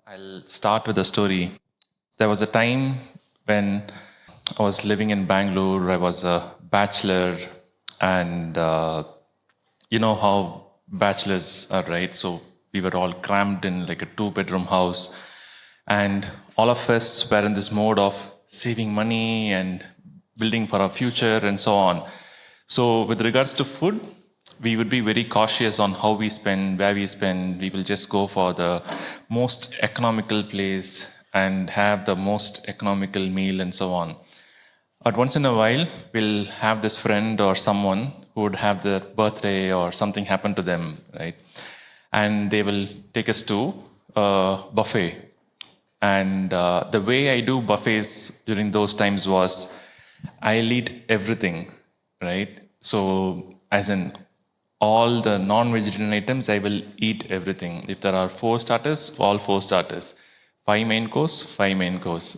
I'll start with a story. There was a time when I was living in Bangalore. I was a bachelor, and you know how bachelors are, right? So we were all crammed in like a two-bedroom house, and all of us were in this mode of saving money and building for our future and so on. So, with regards to food, we would be very cautious on how we spend, where we spend. We will just go for the most economical place and have the most economical meal and so on. But once in a while, we'll have this friend or someone who would have their birthday or something happen to them, right? And they will take us to a buffet. And the way I do buffets during those times was I'll eat everything, right? So, as in all the non-vegetarian items, I will eat everything. If there are 4 starters, all 4 starters. 5 main course,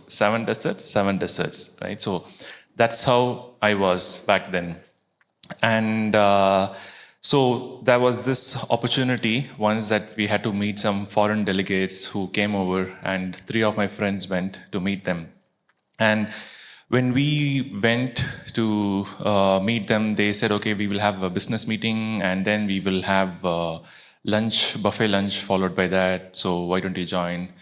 7 desserts, right? So that's how I was back then. And so there was this opportunity once that we had to meet some foreign delegates who came over, and 3 of my friends went to meet them. And when we went to meet them, they said, okay, we will have a business meeting and then we will have lunch, buffet lunch followed by that. So why don't you join?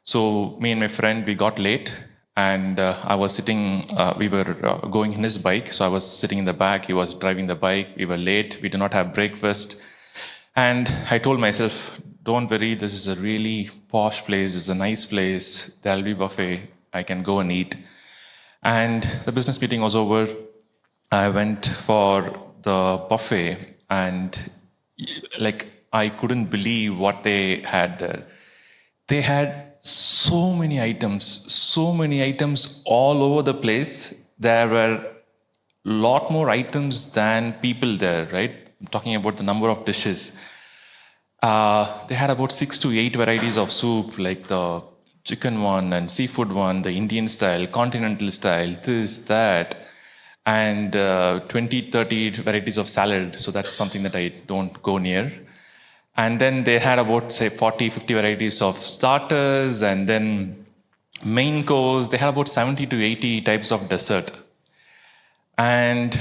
So me and my friend, we got late, and I was sitting, we were going in his bike. So I was sitting in the back, he was driving the bike. We were late, we did not have breakfast. And I told myself, don't worry, this is a really posh place, it's a nice place, there'll be buffet, I can go and eat. And the business meeting was over. I went for the buffet, and like I couldn't believe what they had there. They had so many items all over the place. There were a lot more items than people there, right? I'm talking about the number of dishes. They had about 6 to 8 varieties of soup, like the chicken one and seafood one, the Indian style, continental style, this, that, and 20, 30 varieties of salad. So that's something that I don't go near. And then they had about, say, 40, 50 varieties of starters, and then main course. They had about 70 to 80 types of dessert. And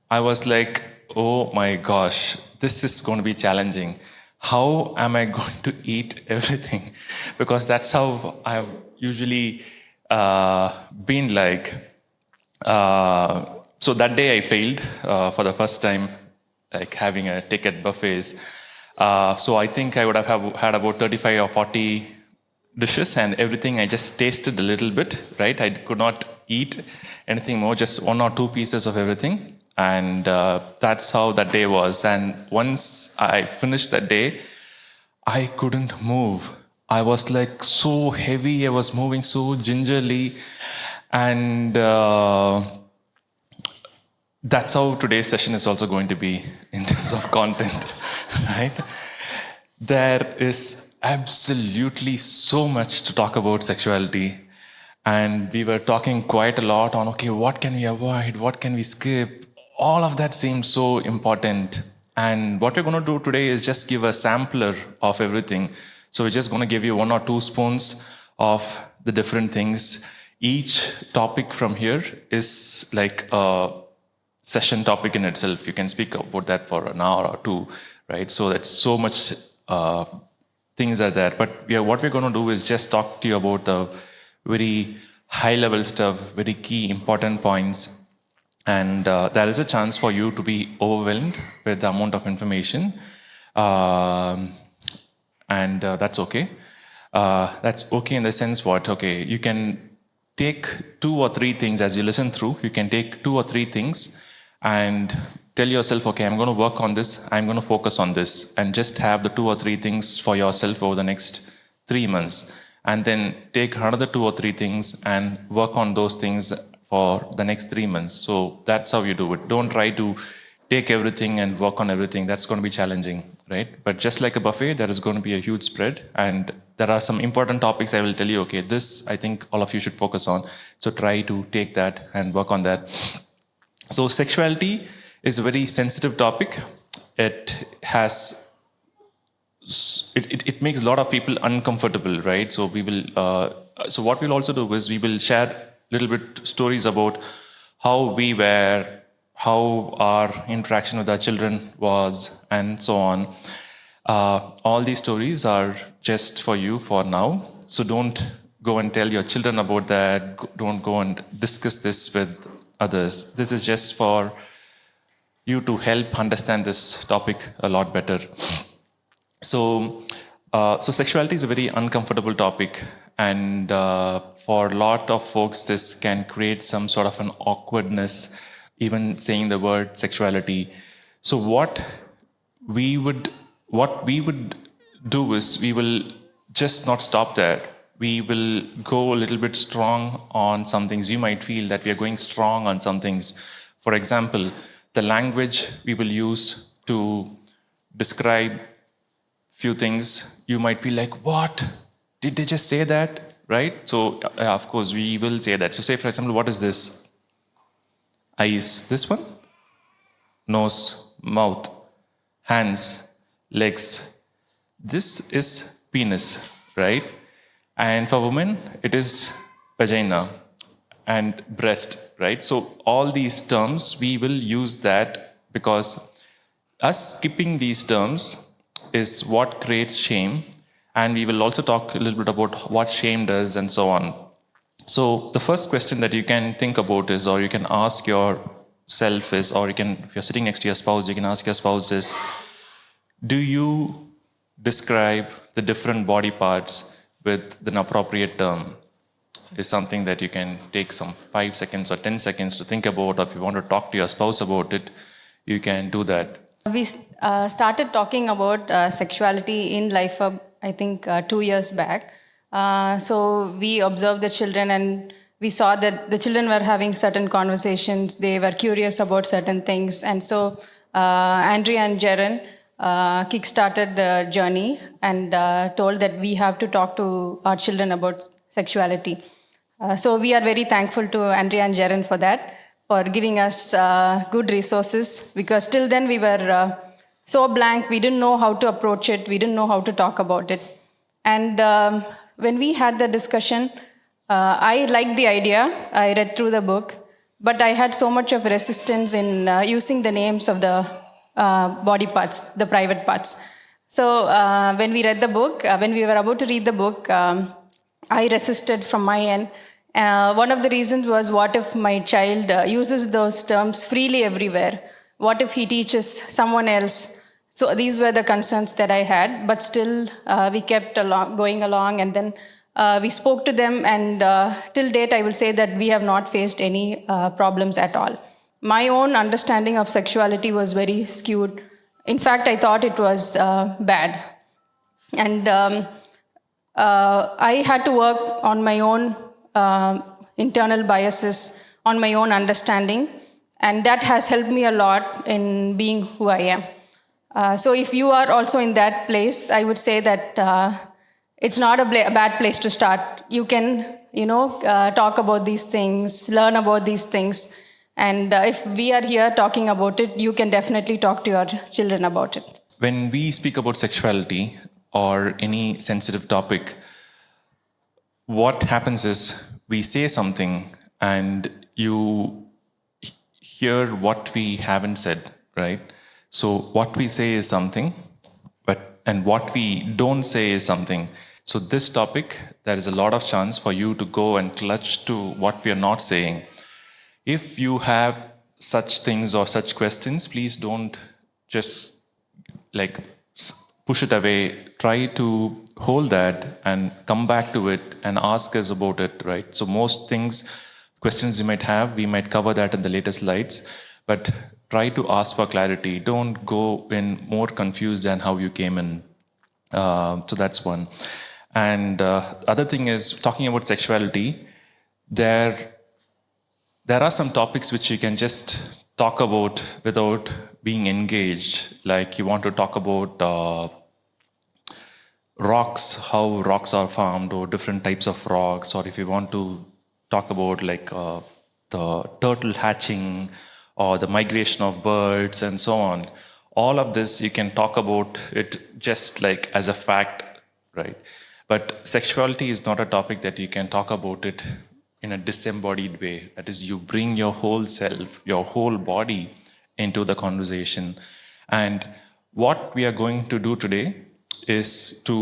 I was like, oh my gosh, this is going to be challenging. How am I going to eat everything? Because that's how I've usually been like. So that day I failed for the first time, like having a ticket buffets. So I think I would have had about 35 or 40 dishes, and everything I just tasted a little bit, right? I could not eat anything more, just 1 or 2 pieces of everything. And that's how that day was. And once I finished that day, I couldn't move. I was like so heavy, I was moving so gingerly. And that's how today's session is also going to be in terms of content, right? There is absolutely so much to talk about sexuality. And we were talking quite a lot on, okay, what can we avoid? What can we skip? All of that seems so important. And what we're going to do today is just give a sampler of everything. So we're just going to give you 1 or 2 spoons of the different things. Each topic from here is like a session topic in itself. You can speak about that for an hour or 2, right? So that's so much things are there. But what we're going to do is just talk to you about the very high level stuff, very key important points. And there is a chance for you to be overwhelmed with the amount of information. And that's okay. That's okay in the sense what? Okay, you can take 2 or 3 things as you listen through. You can take 2 or 3 things and tell yourself, okay, I'm going to work on this. I'm going to focus on this. And just have the 2 or 3 things for yourself over the next 3 months. And then take another 2 or 3 things and work on those things for the next 3 months. So that's how you do it. Don't try to take everything and work on everything. That's going to be challenging, right? But just like a buffet, there is going to be a huge spread. And there are some important topics I will tell you, okay, this I think all of you should focus on. So try to take that and work on that. So sexuality is a very sensitive topic. It has it makes a lot of people uncomfortable, right? So we will so what we'll also do is we will share a little bit stories about how we were, how our interaction with our children was, and so on. All these stories are just for you for now, so don't go and tell your children about that. Don't go and discuss this with others. This is just for you to help understand this topic a lot better. So, so sexuality is a very uncomfortable topic, and for a lot of folks, this can create some sort of an awkwardness, even saying the word sexuality. So, we would what we would do is we will just not stop there. We will go a little bit strong on some things. You might feel that we are going strong on some things. For example, the language we will use to describe few things, you might feel like, what? Did they just say that? Right? So, of course, we will say that. So, say, for example, what is this? Eyes. This one? Nose, mouth, hands, legs. This is penis, right? And for women, it is vagina and breast, right? So, all these terms, we will use that because us skipping these terms is what creates shame, and we will also talk a little bit about what shame does and so on. So the first question that you can think about is, or you can ask yourself is, or you can, if you're sitting next to your spouse, you can ask your spouse is, do you describe the different body parts with an appropriate term? Is something that you can take some 5 seconds or 10 seconds to think about, or if you want to talk to your spouse about it, you can do that. We started talking about sexuality in Life Hub, I think 2 years back. So we observed the children and we saw that the children were having certain conversations. They were curious about certain things. And so Andrea and Jaren kickstarted the journey and told that we have to talk to our children about sexuality. So we are very thankful to Andrea and Jaren for that, for giving us good resources, because till then we were so blank, we didn't know how to approach it, we didn't know how to talk about it. And when we had the discussion, I liked the idea, I read through the book, but I had so much of resistance in using the names of the body parts, the private parts. So when we read the book, when we were about to read the book, I resisted from my end. One of the reasons was, what if my child uses those terms freely everywhere? What if he teaches someone else? So these were the concerns that I had, but still we kept going along, and then we spoke to them, and till date I will say that we have not faced any problems at all. My own understanding of sexuality was very skewed. In fact, I thought it was bad. And I had to work on my own internal biases, on my own understanding, and that has helped me a lot in being who I am. So if you are also in that place, I would say that it's not a bad place to start. You can, talk about these things, learn about these things, and if we are here talking about it, you can definitely talk to your children about it. When we speak about sexuality or any sensitive topic, what happens is we say something and you hear what we haven't said, right? So what we say is something, and what we don't say is something. So this topic, there is a lot of chance for you to go and clutch to what we are not saying. If you have such things or such questions, please don't just push it away. Try to hold that and come back to it and ask us about it, right? So most questions you might have, we might cover that in the later slides, but try to ask for clarity. Don't go in more confused than how you came in. So that's one. And other thing is, talking about sexuality, there are some topics which you can just talk about without being engaged. Like you want to talk about rocks, how rocks are formed, or different types of rocks, or if you want to talk about the turtle hatching or the migration of birds and so on. all of this, you can talk about it just like as a fact, right? But sexuality is not a topic that you can talk about it in a disembodied way. That is, you bring your whole self, your whole body into the conversation. And what we are going to do today is to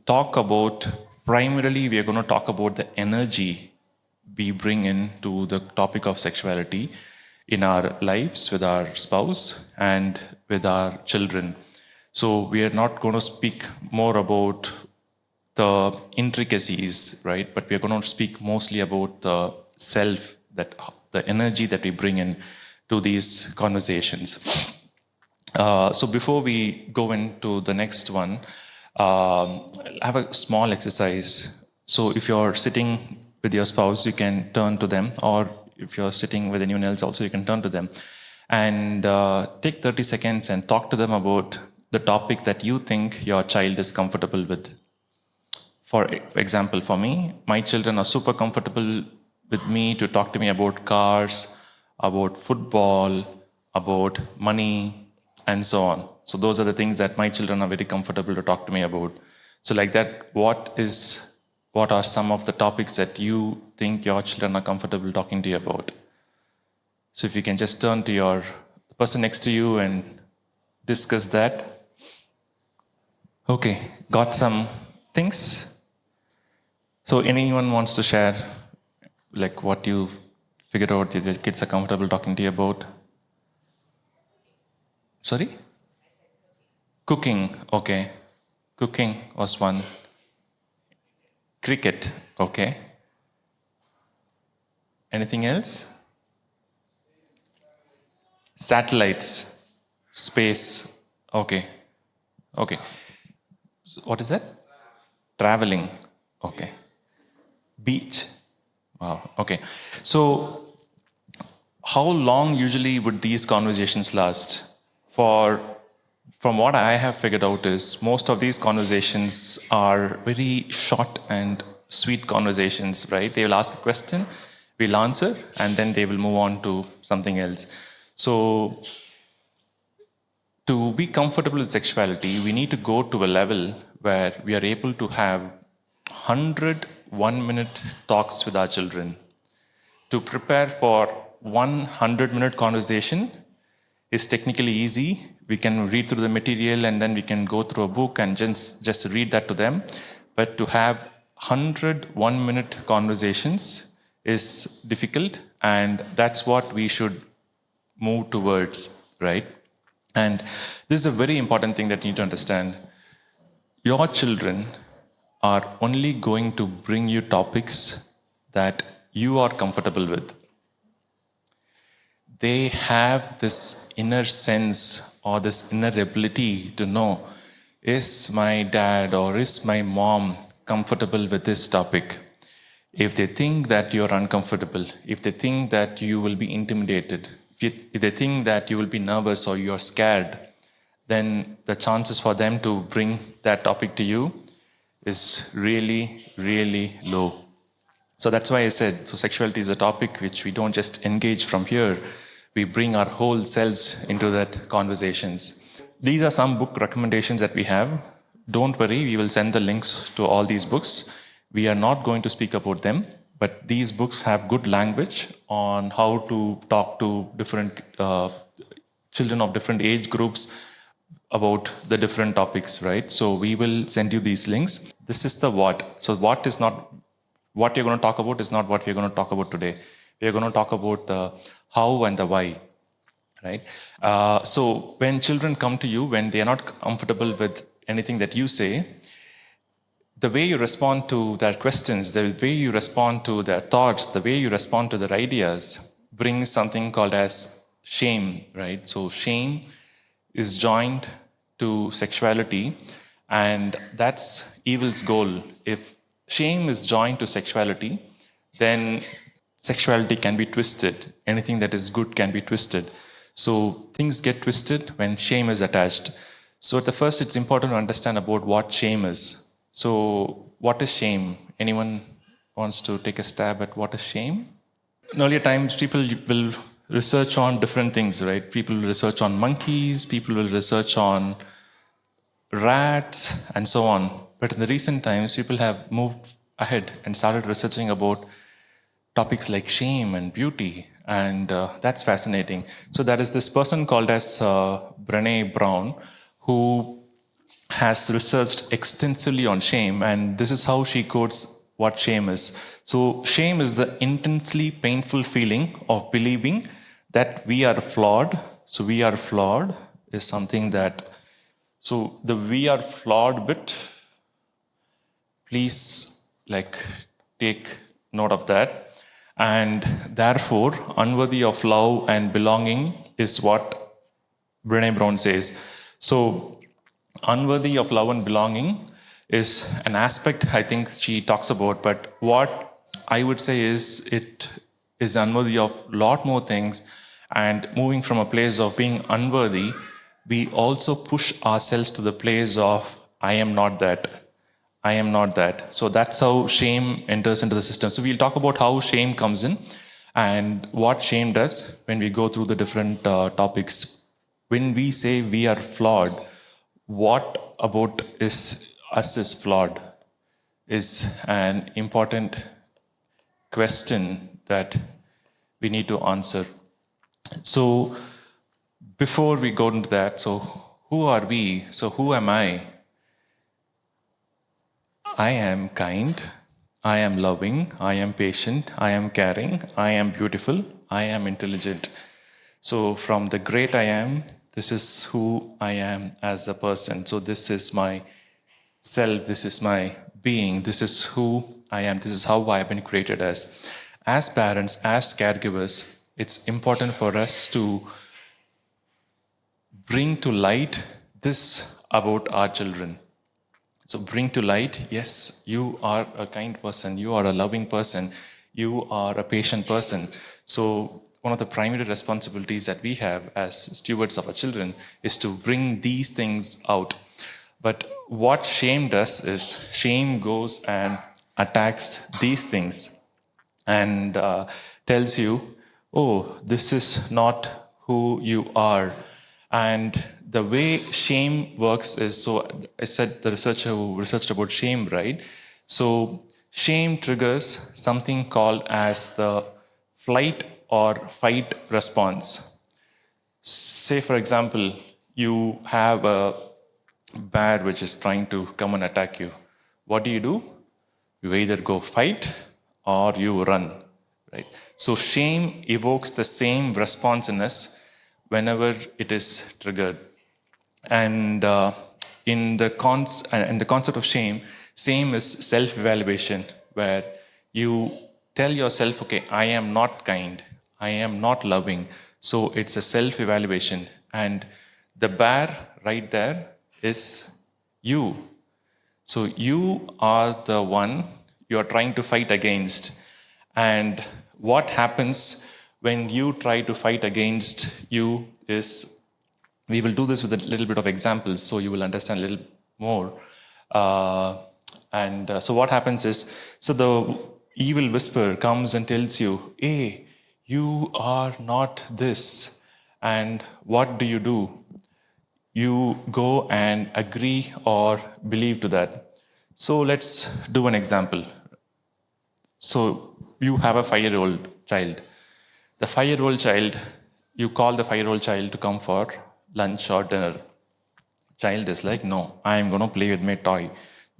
talk about, primarily, we are going to talk about the energy we bring into the topic of sexuality in our lives with our spouse and with our children. So we are not going to speak more about the intricacies, right? But we are going to speak mostly about the self, that the energy that we bring in to these conversations. So before we go into the next one, I have a small exercise. So if you're sitting with your spouse, you can turn to them, or if you're sitting with anyone else also, you can turn to them and take 30 seconds and talk to them about the topic that you think your child is comfortable with. For example, for me, my children are super comfortable with me to talk to me about cars, about football, about money, and so on. So those are the things that my children are very comfortable to talk to me about. So like that, what are some of the topics that you think your children are comfortable talking to you about? So if you can just turn to the person next to you and discuss that. Okay, got some things? So anyone wants to share like what you figured out that the kids are comfortable talking to you about? Sorry? Cooking, okay. Cooking was one. Cricket, okay. Anything else? Satellites, space, okay. Okay. So what is that? Traveling, okay. Beach, wow, okay. So how long usually would these conversations last? From what I have figured out is most of these conversations are very short and sweet conversations, right? They will ask a question, we'll answer, and then they will move on to something else. So to be comfortable with sexuality, we need to go to a level where we are able to have 100 1-minute talks with our children. To prepare for 100-minute conversation is technically easy. We can read through the material and then we can go through a book and just read that to them. But to have 100 1-minute conversations is difficult, and that's what we should move towards, right? And this is a very important thing that you need to understand. Your children are only going to bring you topics that you are comfortable with. They have this inner sense or this inner ability to know, is my dad or is my mom comfortable with this topic? If they think that you're uncomfortable, if they think that you will be intimidated, if they think that you will be nervous or you're scared, then the chances for them to bring that topic to you is really, really low. So that's why I said, so sexuality is a topic which we don't just engage from here, we bring our whole selves into that conversations. These are some book recommendations that we have. Don't worry, we will send the links to all these books. We are not going to speak about them, but these books have good language on how to talk to different children of different age groups about the different topics, right? So we will send you these links. This is the what. So what is not, what you're going to talk about is not what we're going to talk about today. We're going to talk about the how and the why, right? So when children come to you, when they are not comfortable with anything that you say, the way you respond to their questions, the way you respond to their thoughts, the way you respond to their ideas brings something called as shame, right? So shame is joined to sexuality, and that's evil's goal. If shame is joined to sexuality, then sexuality can be twisted. Anything that is good can be twisted. So things get twisted when shame is attached. So at the first, it's important to understand about what shame is. So what is shame? Anyone wants to take a stab at what is shame? In earlier times, people will research on different things, right? People will research on monkeys, people will research on rats, and so on. But in the recent times, people have moved ahead and started researching about topics like shame and beauty, and that's fascinating. So there is this person called as Brené Brown, who has researched extensively on shame, and this is how she quotes what shame is. So, shame is the intensely painful feeling of believing that we are flawed. So, we are flawed is something that, so the we are flawed bit, please like take note of that. And therefore, unworthy of love and belonging is what Brené Brown says. So, unworthy of love and belonging is an aspect I think she talks about, but what I would say is it is unworthy of a lot more things. And moving from a place of being unworthy, we also push ourselves to the place of I am not that. I am not that. So that's how shame enters into the system. So we'll talk about how shame comes in and what shame does when we go through the different topics. When we say we are flawed, what about us is flawed is an important question that we need to answer. So before we go into that, so who are we? So who am I? I am kind, I am loving, I am patient, I am caring, I am beautiful, I am intelligent. So, from the great I am, this is who I am as a person. So, this is my self, this is my being, this is who I am, this is how I have been created as. As parents, as caregivers, it's important for us to bring to light this about our children. So bring to light, yes, you are a kind person, you are a loving person, you are a patient person. So one of the primary responsibilities that we have as stewards of our children is to bring these things out. But what shame does is shame goes and attacks these things and tells you, oh, this is not who you are. And the way shame works is, so I said the researcher who researched about shame, right? So shame triggers something called as the flight or fight response. Say, for example, you have a bear which is trying to come and attack you. What do? You either go fight or you run, right? So shame evokes the same response in us whenever it is triggered. And in the concept of shame is self-evaluation, where you tell yourself, okay, I am not kind, I am not loving. So it's a self-evaluation, and the bear right there is you. So you are the one you are trying to fight against. And what happens when you try to fight against you is, we will do this with a little bit of examples so you will understand a little more. So what happens is, so the evil whisper comes and tells you, hey, you are not this. And what do? You go and agree or believe to that. So let's do an example. So you have a 5-year-old child. The 5-year-old child, you call the 5-year-old child to come for lunch or dinner. Child is like, no, I am going to play with my toy.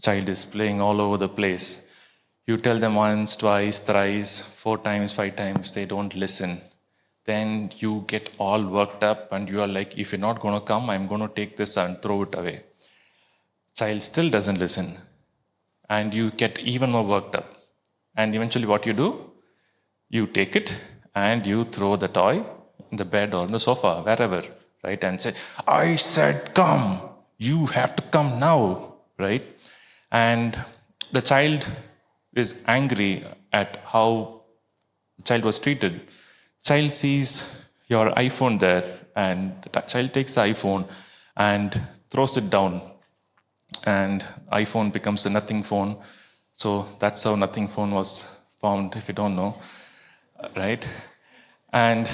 Child is playing all over the place. You tell them once, twice, thrice, 4 times, 5 times, they don't listen. Then you get all worked up and you are like, if you're not going to come, I'm going to take this and throw it away. Child still doesn't listen. And you get even more worked up. And eventually what do? You take it and you throw the toy in the bed or on the sofa, wherever, right? And say, I said come, you have to come now, right? And the child is angry at how the child was treated. Child sees your iPhone there, and the child takes the iPhone and throws it down, and iPhone becomes a nothing phone. So that's how nothing phone was formed, if you don't know, right? And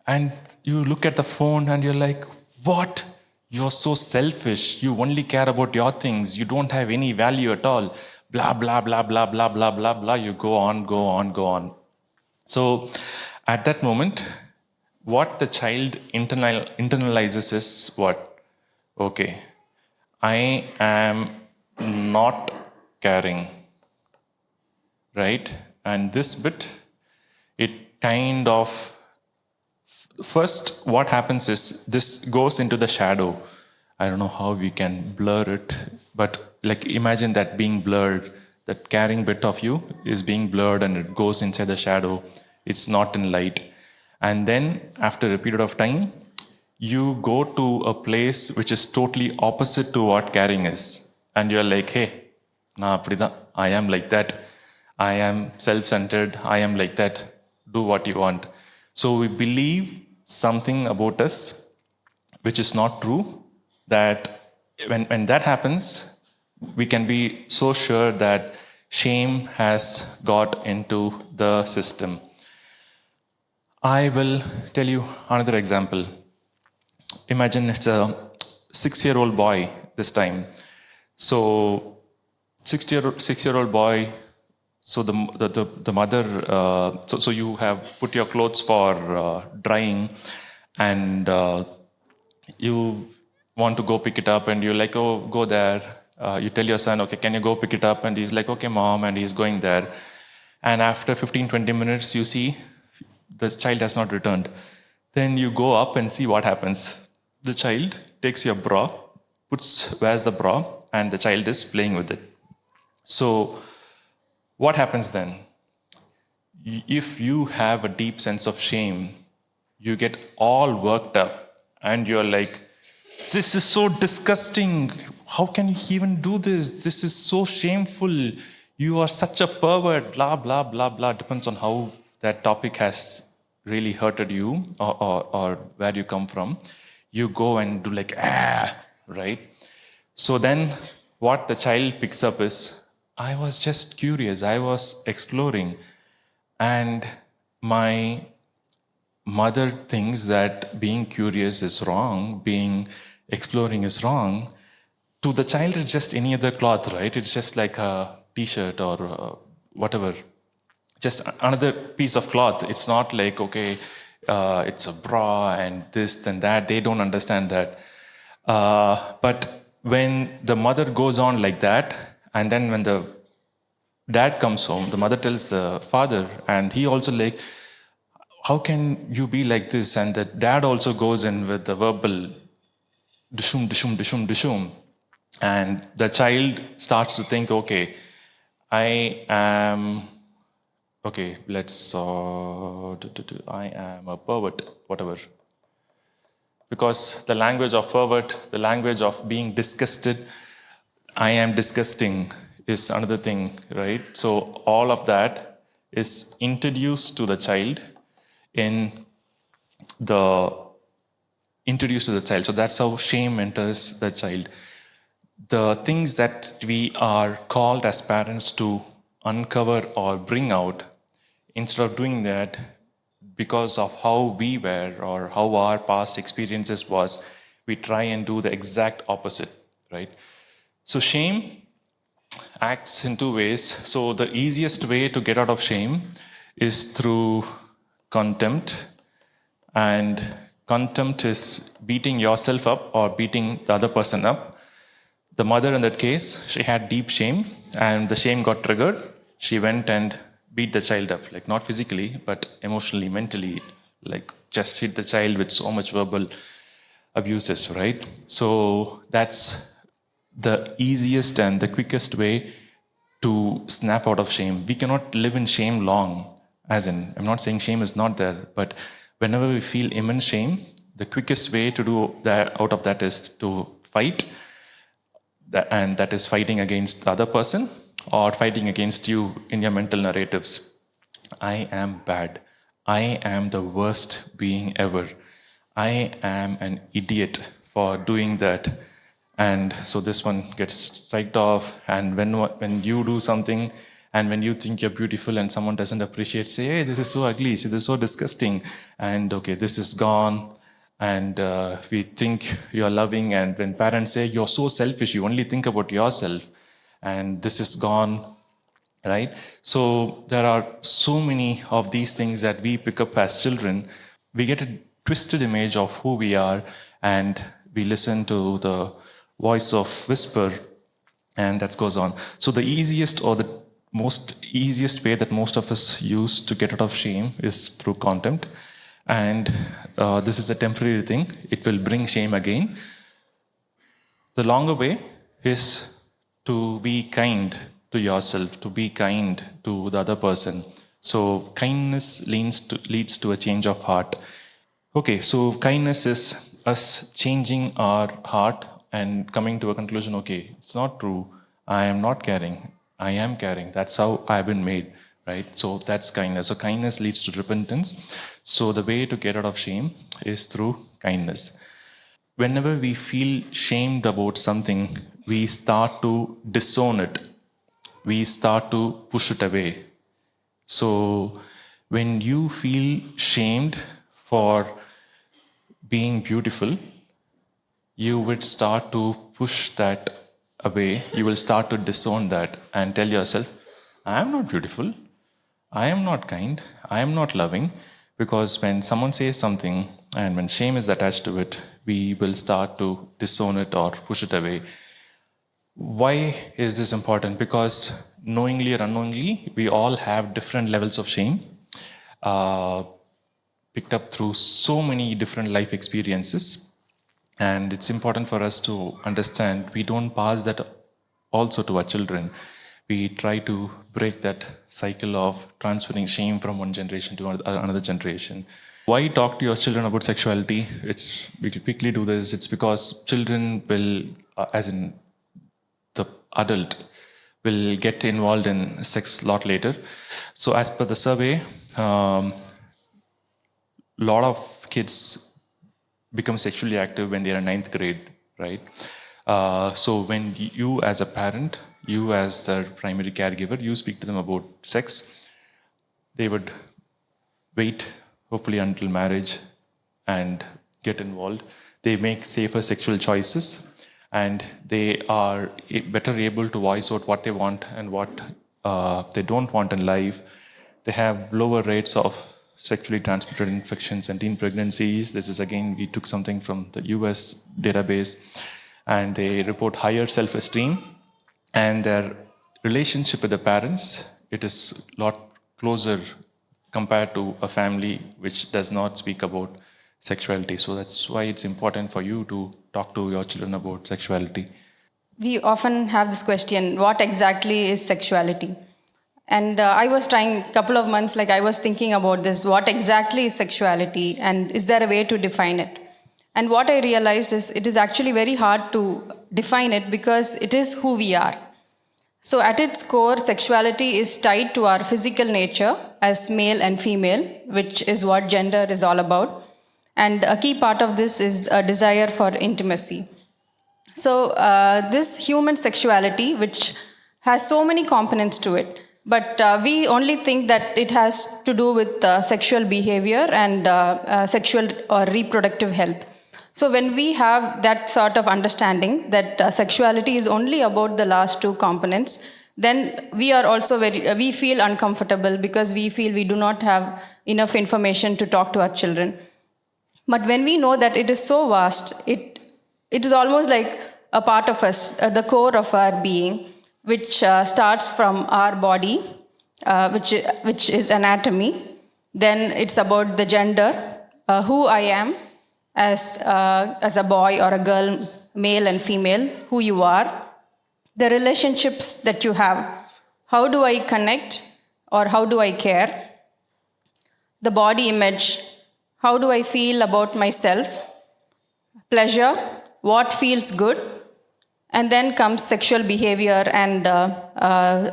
And you look at the phone and you're like, what? You're so selfish. You only care about your things. You don't have any value at all. Blah, blah, blah, blah, blah, blah, blah, blah. You go on, go on, go on. So at that moment, what the child internalizes is what? Okay, I am not caring, right? And this bit, it kind of, first, what happens is this goes into the shadow. I don't know how we can blur it, but like imagine that being blurred, that caring bit of you is being blurred and it goes inside the shadow. It's not in light. And then after a period of time, you go to a place which is totally opposite to what caring is. And you're like, hey, na appadithaan. I am like that. I am self-centered. I am like that. Do what you want. So we believe something about us which is not true, that when that happens, we can be so sure that shame has got into the system. I will tell you another example. Imagine it's a 6-year-old boy this time. So 6-year-old boy, so the mother, so you have put your clothes for drying, and you want to go pick it up, and you're like, oh, go there. You tell your son, okay, can you go pick it up? And he's like, okay, mom, and he's going there. And after 15-20 minutes, you see the child has not returned. Then you go up and see what happens. The child takes your bra, wears the bra, and the child is playing with it. So what happens then? If you have a deep sense of shame, you get all worked up and you're like, this is so disgusting. How can you even do this? This is so shameful. You are such a pervert, blah, blah, blah, blah. Depends on how that topic has really hurted you, or where you come from. You go and do like, right? So then what the child picks up is, I was just curious, I was exploring, and my mother thinks that being curious is wrong, being exploring is wrong. To the child, it's just any other cloth, right? It's just like a t-shirt or whatever, just another piece of cloth. It's not like, okay, it's a bra and this and that. They don't understand that. But when the mother goes on like that, and then when the dad comes home, the mother tells the father, and he also like, how can you be like this? And the dad also goes in with the verbal dishum, dishum, dishum, dishum. And the child starts to think, okay, I am, okay, I am a pervert, whatever. Because the language of pervert, the language of being disgusted, I am disgusting is another thing, right? So all of that is introduced to the child So that's how shame enters the child. The things that we are called as parents to uncover or bring out, instead of doing that, because of how we were or how our past experiences was, we try and do the exact opposite, right? So shame acts in two ways. So the easiest way to get out of shame is through contempt. And contempt is beating yourself up or beating the other person up. The mother in that case, she had deep shame, and the shame got triggered. She went and beat the child up, like not physically, but emotionally, mentally, like just hit the child with so much verbal abuses, right? So that's the easiest and the quickest way to snap out of shame. We cannot live in shame long, as in, I'm not saying shame is not there, but whenever we feel immense shame, the quickest way to do that out of that is to fight, and that is fighting against the other person or fighting against you in your mental narratives. I am bad. I am the worst being ever. I am an idiot for doing that. And so this one gets striked off, and when you do something And when you think you're beautiful and someone doesn't appreciate, say, hey, this is so ugly, see, this is so disgusting, and okay, this is gone. And we think you're loving, and when parents say, you're so selfish, you only think about yourself, and this is gone, right? So there are so many of these things that we pick up as children. We get a twisted image of who we are, and we listen to the voice of whisper, and that goes on. So the easiest or the most easiest way that most of us use to get out of shame is through contempt. And this is a temporary thing. It will bring shame again. The longer way is to be kind to yourself, to be kind to the other person. So kindness leads to a change of heart. Okay, so kindness is us changing our heart and coming to a conclusion, okay, it's not true. I am not caring. I am caring. That's how I've been made, right? So that's kindness. So kindness leads to repentance. So the way to get out of shame is through kindness. Whenever we feel shamed about something, we start to disown it. We start to push it away. So when you feel shamed for being beautiful, you would start to push that away. You will start to disown that and tell yourself, I am not beautiful. I am not kind. I am not loving. Because when someone says something and when shame is attached to it, we will start to disown it or push it away. Why is this important? Because knowingly or unknowingly, we all have different levels of shame, picked up through so many different life experiences. And it's important for us to understand we don't pass that also to our children. We try to break that cycle of transferring shame from one generation to another generation. Why talk to your children about sexuality? We quickly do this. It's because children will, as in the adult, will get involved in sex a lot later. So as per the survey, a lot of kids become sexually active when they are in ninth grade, right? So when you as a parent, you as their primary caregiver, you speak to them about sex, they would wait, hopefully until marriage, and get involved. They make safer sexual choices, and they are better able to voice out what they want and what they don't want in life. They have lower rates of sexually transmitted infections and teen pregnancies. This is again, we took something from the US database, and they report higher self-esteem, and their relationship with the parents, it is a lot closer compared to a family which does not speak about sexuality. So that's why it's important for you to talk to your children about sexuality. We often have this question, what exactly is sexuality? And I was trying a couple of months, I was thinking about this, what exactly is sexuality and is there a way to define it? And what I realized is it is actually very hard to define it because it is who we are. So at its core, sexuality is tied to our physical nature as male and female, which is what gender is all about. And a key part of this is a desire for intimacy. So this human sexuality, which has so many components to it, but we only think that it has to do with sexual behavior and sexual or reproductive health. So when we have that sort of understanding that sexuality is only about the last two components, then we are also we feel uncomfortable because we feel we do not have enough information to talk to our children. But when we know that it is so vast, it is almost like a part of us, the core of our being, which starts from our body, which is anatomy. Then it's about the gender, who I am as a boy or a girl, male and female, who you are, the relationships that you have, how do I connect or how do I care, the body image, how do I feel about myself, pleasure, what feels good, and then comes sexual behavior and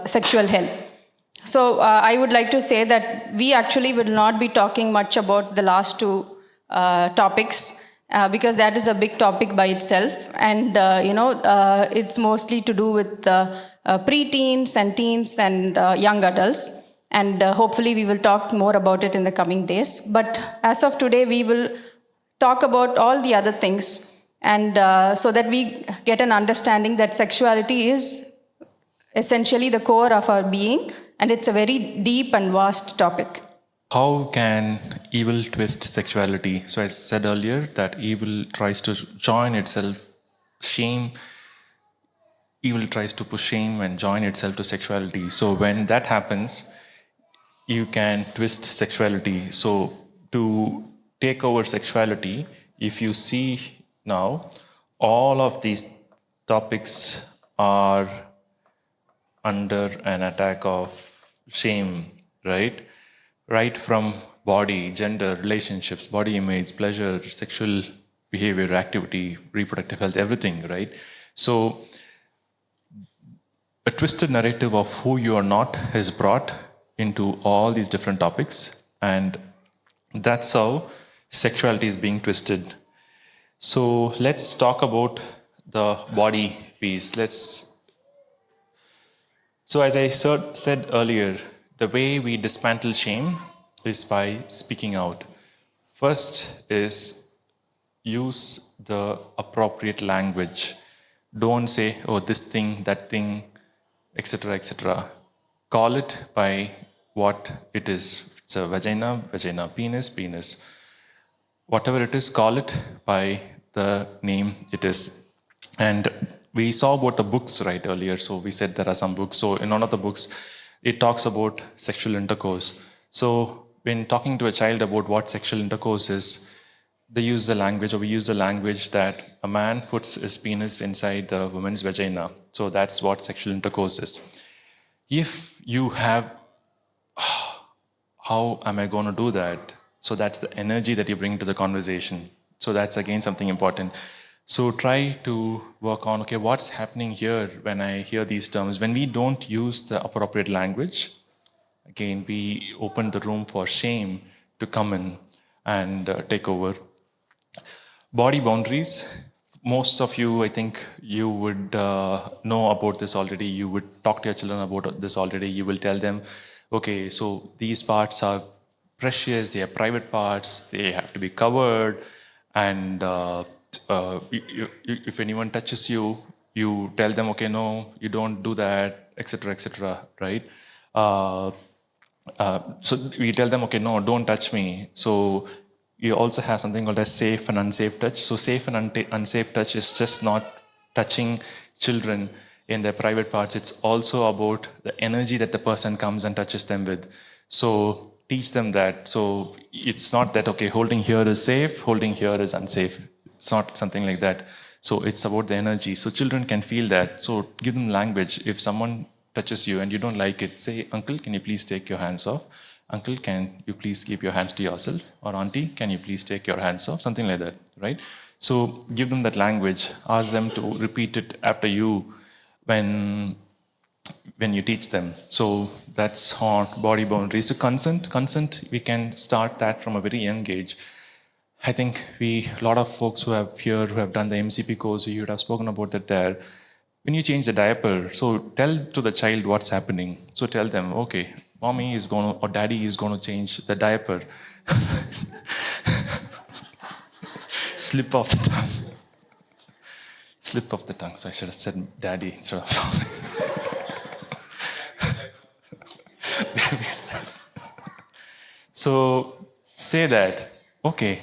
sexual health. So I would like to say that we actually will not be talking much about the last two topics because that is a big topic by itself, and it's mostly to do with preteens and teens and young adults. And hopefully we will talk more about it in the coming days. But as of today, we will talk about all the other things, and so that we get an understanding that sexuality is essentially the core of our being, and it's a very deep and vast topic. How can evil twist sexuality? So I said earlier that evil tries to join itself, shame, evil tries to push shame and join itself to sexuality. So when that happens, you can twist sexuality. So to take over sexuality, if you see now, all of these topics are under an attack of shame, right? Right from body, gender, relationships, body image, pleasure, sexual behavior, activity, reproductive health, everything, right? So a twisted narrative of who you are not is brought into all these different topics, and that's how sexuality is being twisted. So let's talk about the body piece. So as I said earlier, the way we dismantle shame is by speaking out. First is use the appropriate language. Don't say, oh, this thing, that thing, etc., etc. Call it by what it is. It's a vagina, vagina, penis, penis. Whatever it is, call it by the name it is. And we saw about the books right earlier. So we said there are some books. So in one of the books, it talks about sexual intercourse. So when talking to a child about what sexual intercourse is, they use the language, or we use the language that a man puts his penis inside the woman's vagina. So that's what sexual intercourse is. If you have, how am I going to do that? So that's the energy that you bring to the conversation. So that's again something important. So try to work on, okay, what's happening here when I hear these terms? When we don't use the appropriate language, again, we open the room for shame to come in and take over. Body boundaries. Most of you, I think, you would know about this already. You would talk to your children about this already. You will tell them, okay, so these parts are precious, they are private parts, they have to be covered, and if anyone touches you, you tell them, okay, no, you don't do that, etc., right? So we tell them, okay, no, don't touch me. So you also have something called a safe and unsafe touch. So safe and unsafe touch is just not touching children in their private parts. It's also about the energy that the person comes and touches them with. So teach them that. So it's not that, okay, holding here is safe, holding here is unsafe. It's not something like that. So it's about the energy. So children can feel that. So give them language. If someone touches you and you don't like it, say, uncle, can you please take your hands off? Uncle, can you please keep your hands to yourself? Or auntie, can you please take your hands off? Something like that, right? So give them that language. Ask them to repeat it after you when you teach them. So that's on body boundaries. So consent, we can start that from a very young age. I think a lot of folks who have done the MCP course, you would have spoken about that there. When you change the diaper, so tell to the child what's happening. So tell them, okay, mommy is going to, or daddy is going to change the diaper. Slip off the tongue. Slip off the tongue. So I should have said daddy instead of mommy. So say that, okay,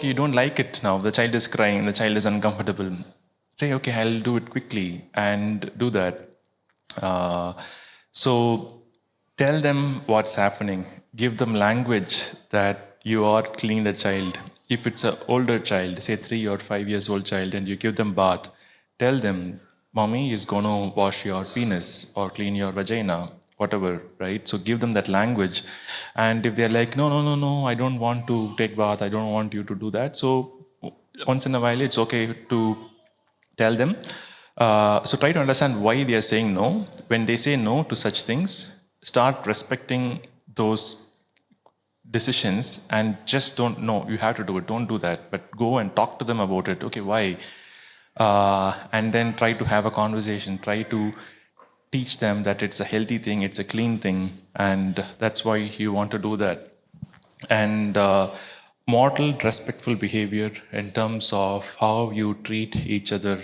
you don't like it now. The child is crying, the child is uncomfortable. Say, okay, I'll do it quickly and do that. So tell them what's happening. Give them language that you are cleaning the child. If it's an older child, say 3 or 5 years old child, and you give them bath, tell them, mommy is going to wash your penis or clean your vagina, whatever, right? So give them that language. And if they're like, no, I don't want to take bath, I don't want you to do that. So once in a while, it's okay to tell them. So try to understand why they are saying no. When they say no to such things, start respecting those decisions and just don't know, you have to do it, don't do that, but go and talk to them about it. Okay, why? And then try to have a conversation, try to teach them that it's a healthy thing, it's a clean thing, and that's why you want to do that. And model respectful behavior in terms of how you treat each other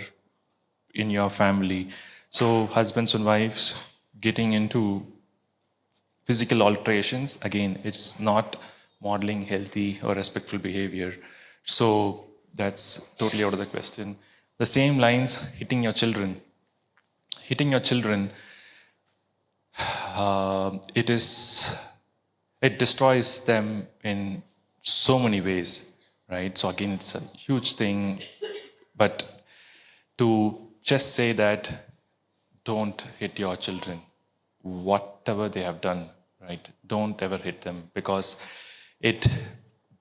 in your family. So, husbands and wives getting into physical alterations, again, it's not modeling healthy or respectful behavior. So, that's totally out of the question. The same lines, hitting your children. Hitting your children, it destroys them in so many ways, right? So again, it's a huge thing, but to just say that don't hit your children, whatever they have done, right? Don't ever hit them, because it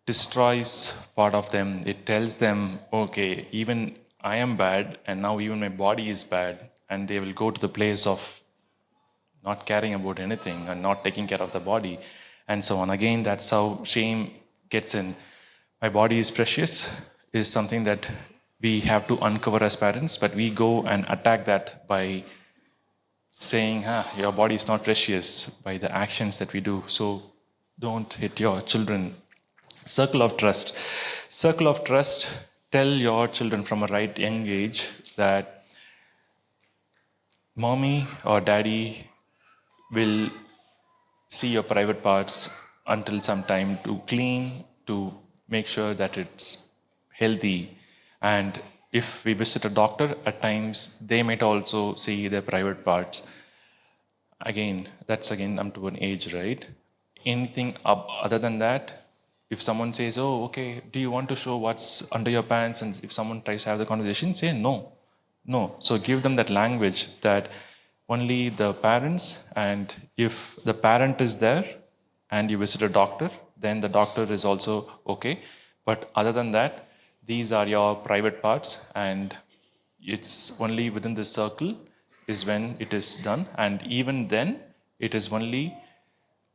destroys part of them. It tells them, okay, even I am bad, and now even my body is bad, and they will go to the place of not caring about anything and not taking care of the body, and so on. Again, that's how shame gets in. My body is precious is something that we have to uncover as parents, but we go and attack that by saying, your body is not precious, by the actions that we do. So don't hit your children. Circle of trust. Circle of trust, tell your children from a right young age that mommy or daddy will see your private parts until some time, to clean, to make sure that it's healthy. And if we visit a doctor, at times they might also see their private parts. Again, that's again up to an age, right? Anything other than that, if someone says, oh, okay, do you want to show what's under your pants? And if someone tries to have the conversation, say no. No. So give them that language that only the parents, and if the parent is there and you visit a doctor, then the doctor is also okay. But other than that, these are your private parts, and it's only within the circle is when it is done. And even then, it is only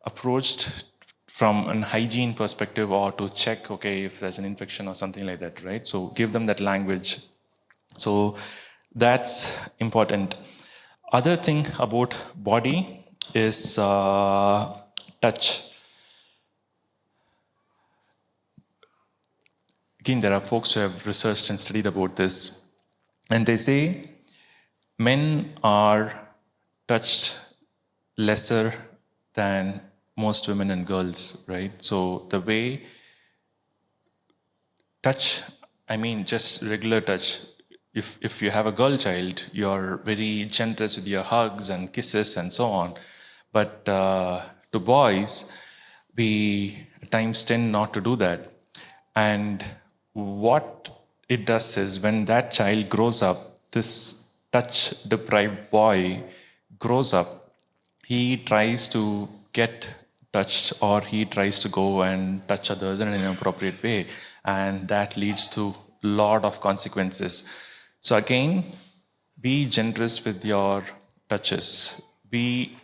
approached from an hygiene perspective, or to check, okay, if there's an infection or something like that, right? So give them that language. So that's important. Other thing about body is touch. Again, there are folks who have researched and studied about this, and they say men are touched lesser than most women and girls, right? So the way touch, I mean just regular touch. If you have a girl child, you're very generous with your hugs and kisses and so on. But to boys, we at times tend not to do that. And what it does is, when that child grows up, this touch deprived boy grows up, he tries to get touched, or he tries to go and touch others in an inappropriate way, and that leads to a lot of consequences. So again, be generous with your touches. Be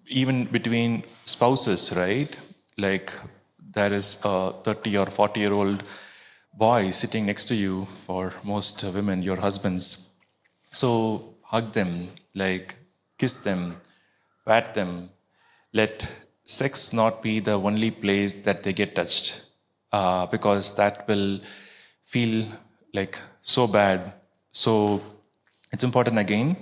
even between spouses, right? Like, there is a 30 or 40-year-old boy sitting next to you, for most women, your husbands. So hug them, like kiss them, pat them. Let sex not be the only place that they get touched, because that will feel like so bad. So it's important again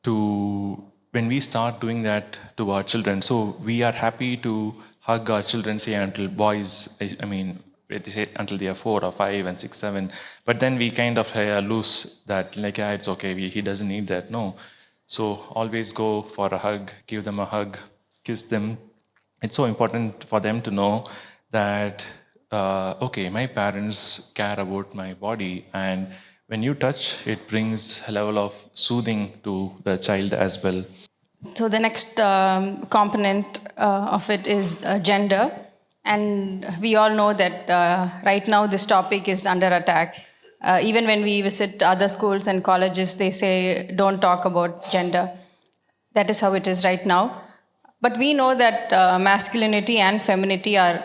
to, when we start doing that to our children, so we are happy to hug our children, say until boys, I mean, they say until they are 4 or 5 and 6, 7, but then we kind of lose that, like, yeah, it's okay, he doesn't need that. No. So always go for a hug, give them a hug, kiss them. It's so important for them to know that, okay, my parents care about my body, and when you touch, it brings a level of soothing to the child as well. So the next component of it is gender. And we all know that right now this topic is under attack. Even when we visit other schools and colleges, they say, don't talk about gender. That is how it is right now. But we know that masculinity and femininity are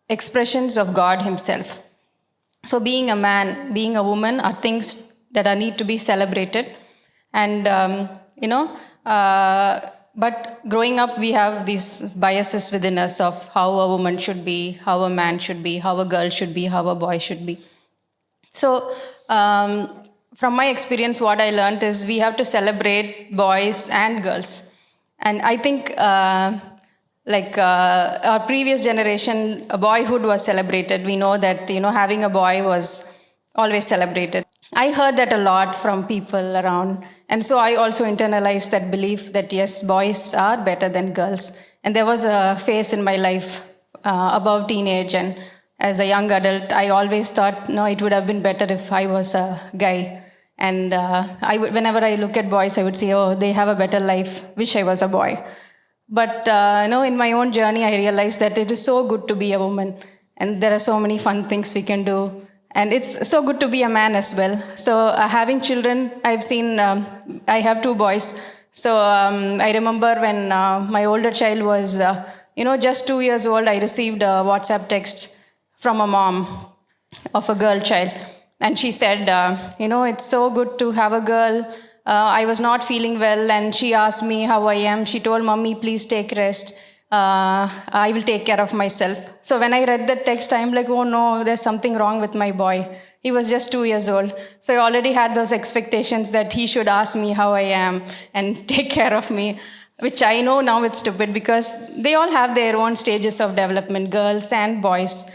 expressions of God Himself. So being a man, being a woman are things that are need to be celebrated. And, But growing up, we have these biases within us of how a woman should be, how a man should be, how a girl should be, how a boy should be. So, from my experience, what I learned is we have to celebrate boys and girls. And I think, our previous generation, boyhood was celebrated. We know that, having a boy was always celebrated. I heard that a lot from people around. And so I also internalized that belief that yes, boys are better than girls. And there was a phase in my life above teenage, and as a young adult, I always thought, no, it would have been better if I was a guy. And whenever I look at boys, I would say, oh, they have a better life. Wish I was a boy. But in my own journey, I realized that it is so good to be a woman, and there are so many fun things we can do. And it's so good to be a man as well. So having children, I've seen, I have 2 boys. So I remember when my older child was, just 2 years old, I received a WhatsApp text from a mom of a girl child. And she said, it's so good to have a girl. I was not feeling well, and she asked me how I am. She told, Mommy, please take rest. I will take care of myself. So when I read that text, I'm like, oh no, there's something wrong with my boy. He was just 2 years old. So I already had those expectations that he should ask me how I am and take care of me, which I know now it's stupid because they all have their own stages of development, girls and boys.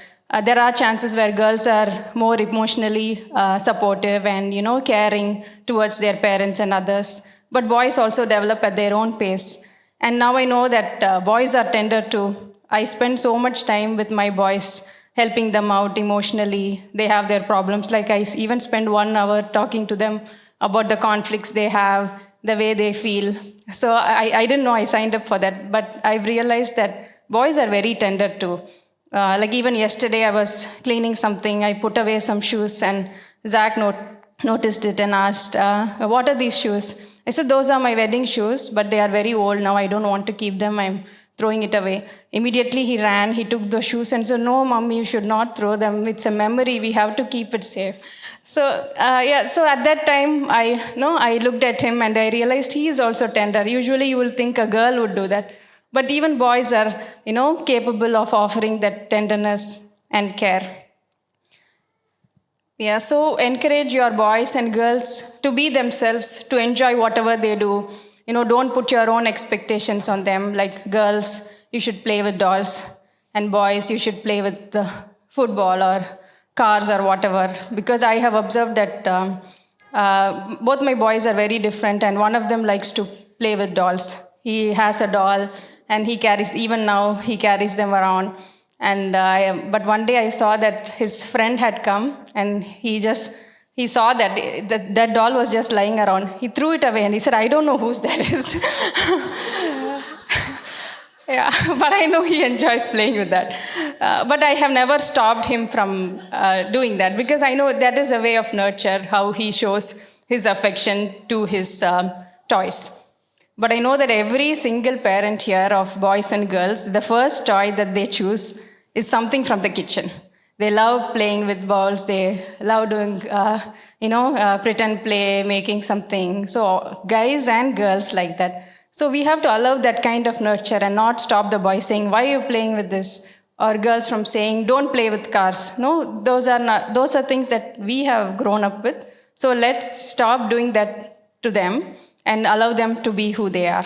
There are chances where girls are more emotionally supportive and, caring towards their parents and others. But boys also develop at their own pace. And now I know that boys are tender too. I spend so much time with my boys, helping them out emotionally. They have their problems. Like I even spend 1 hour talking to them about the conflicts they have, the way they feel. So I didn't know I signed up for that, but I've realized that boys are very tender too. Like even yesterday, I was cleaning something. I put away some shoes, and Zach noticed it and asked, what are these shoes? I said, those are my wedding shoes, but they are very old now. I don't want to keep them. I'm throwing it away. Immediately he ran, he took the shoes and said, no, Mommy, you should not throw them. It's a memory. We have to keep it safe. So, so at that time, I looked at him and I realized he is also tender. Usually you will think a girl would do that. But even boys are, capable of offering that tenderness and care. Yeah, so encourage your boys and girls to be themselves, to enjoy whatever they do. Don't put your own expectations on them. Like girls, you should play with dolls, and boys, you should play with the football or cars or whatever. Because I have observed that both my boys are very different, and one of them likes to play with dolls. He has a doll, and even now, he carries them around. And but one day I saw that his friend had come, and he saw that doll was just lying around. He threw it away, and he said, I don't know whose that is. Yeah, but I know he enjoys playing with that. But I have never stopped him from doing that, because I know that is a way of nurture, how he shows his affection to his toys. But I know that every single parent here of boys and girls, the first toy that they choose is something from the kitchen. They love playing with balls. They love doing, pretend play, making something. So guys and girls like that. So we have to allow that kind of nurture and not stop the boy saying, why are you playing with this? Or girls from saying, don't play with cars. No, those are things that we have grown up with. So let's stop doing that to them and allow them to be who they are.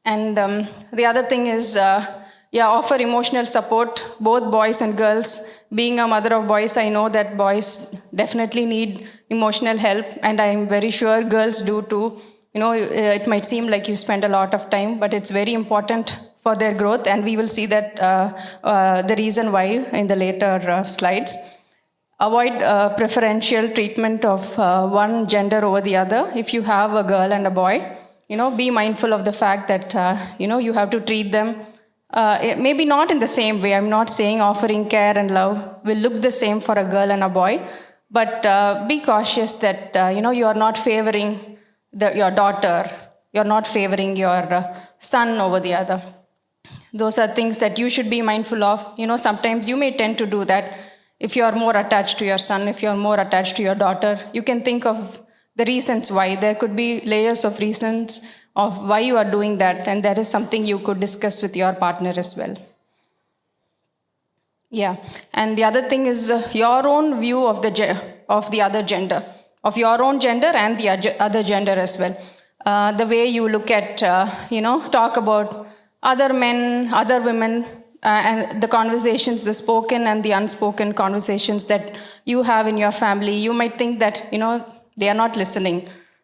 And the other thing is, offer emotional support, both boys and girls. Being a mother of boys, I know that boys definitely need emotional help, and I'm very sure girls do too. It might seem like you spend a lot of time, but it's very important for their growth, and we will see that the reason why in the later slides. Avoid preferential treatment of one gender over the other. If you have a girl and a boy, be mindful of the fact that, you have to treat them maybe not in the same way. I'm not saying offering care and love will look the same for a girl and a boy, but be cautious that, you are not favoring your daughter, you're not favoring your son over the other. Those are things that you should be mindful of. Sometimes you may tend to do that. If you're more attached to your son, if you're more attached to your daughter, you can think of the reasons why. There could be layers of reasons of why you are doing that, and that is something you could discuss with your partner as well. Yeah, and the other thing is your own view of the other gender, of your own gender and the other gender as well. The way you look at, talk about other men, other women, and the conversations, the spoken and the unspoken conversations that you have in your family. You might think that, they are not listening,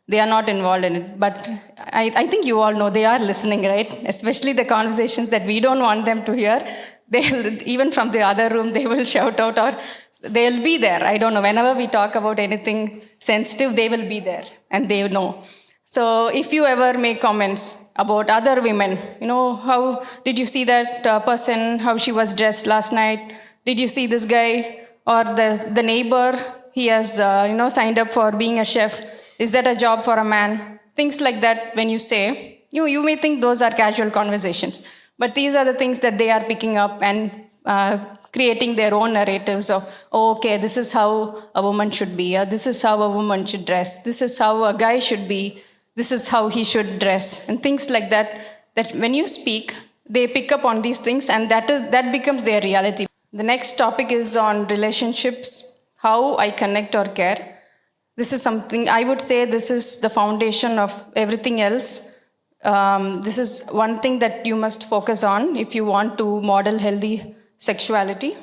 they are not involved in it. But I think you all know they are listening, right? Especially the conversations that we don't want them to hear. They'll, even from the other room, they will shout out, or they'll be there. I don't know. Whenever we talk about anything sensitive, they will be there and they know. So if you ever make comments about other women, how did you see that person, how she was dressed last night? Did you see this guy? Or the neighbor, he has signed up for being a chef. Is that a job for a man? Things like that, when you say, you may think those are casual conversations. But these are the things that they are picking up and creating their own narratives of, okay, this is how a woman should be, or this is how a woman should dress, this is how a guy should be, this is how he should dress, and things like that, that when you speak, they pick up on these things, and that becomes their reality. The next topic is on relationships, how I connect or care. This is something, I would say this is the foundation of everything else. This is one thing that you must focus on if you want to model healthy sexuality.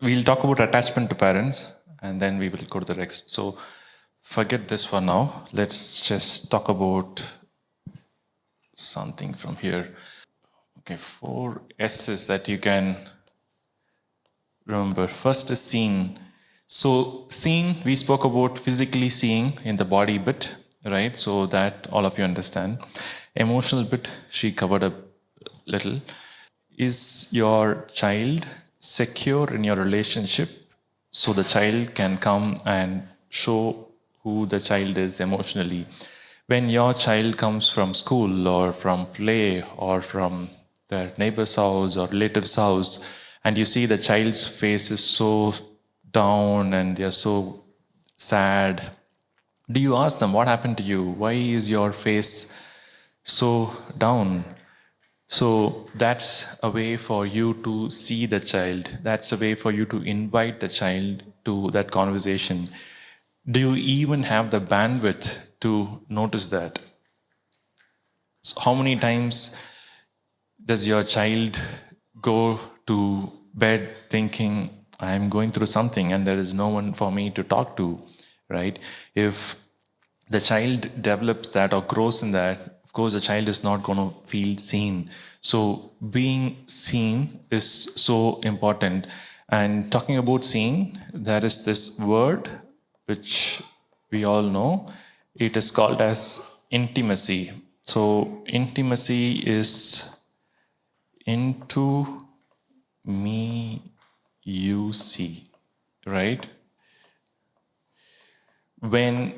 We'll talk about attachment to parents, and then we will go to the next. So forget this for now. Let's just talk about something from here. Okay, 4 S's that you can remember. First is seeing. So seeing, we spoke about physically seeing in the body bit, right? So that all of you understand. Emotional bit, she covered a little. Is your child secure in your relationship so the child can come and show who the child is emotionally? When your child comes from school or from play or from their neighbor's house or relative's house, and you see the child's face is so down and they're so sad, do you ask them, what happened to you? Why is your face so down? So that's a way for you to see the child. That's a way for you to invite the child to that conversation. Do you even have the bandwidth to notice that? So how many times does your child go to bed thinking, I'm going through something and there is no one for me to talk to, right? If the child develops that or grows in that, of course, the child is not going to feel seen. So being seen is so important. And talking about seeing, there is this word which we all know. It is called as intimacy. So intimacy is into me, you see, right? When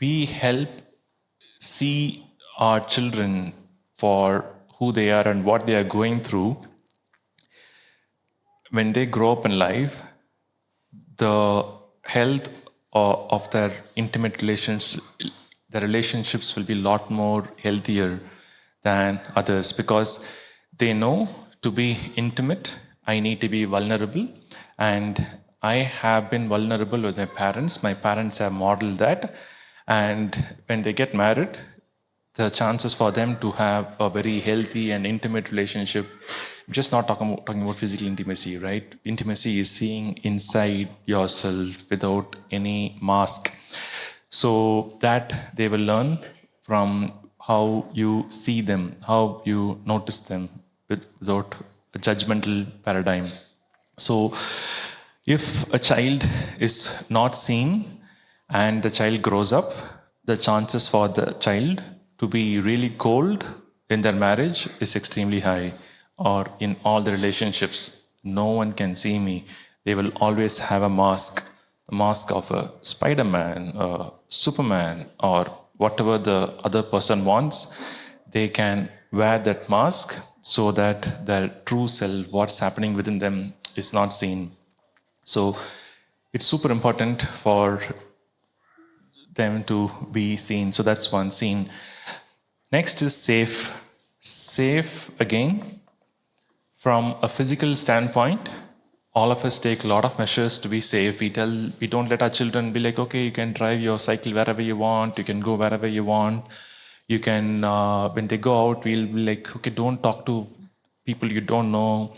we help see our children for who they are and what they are going through, when they grow up in life, the health of their intimate relations, the relationships will be a lot more healthier than others, because they know to be intimate, I need to be vulnerable. And I have been vulnerable with my parents. My parents have modeled that. And when they get married, the chances for them to have a very healthy and intimate relationship, just not talking about physical intimacy, right? Intimacy is seeing inside yourself without any mask. So that they will learn from how you see them, how you notice them without a judgmental paradigm. So if a child is not seen and the child grows up, the chances for the child to be really cold in their marriage is extremely high, or in all the relationships. No one can see me. They will always have a mask of a Spider-Man, a Superman, or whatever the other person wants. They can wear that mask so that their true self, what's happening within them, is not seen. So it's super important for them to be seen. So that's one scene. Next is safe. Safe, again, from a physical standpoint, all of us take a lot of measures to be safe. We don't let our children be like, okay, you can drive your cycle wherever you want, you can go wherever you want. You can, when they go out, we'll be like, okay, don't talk to people you don't know,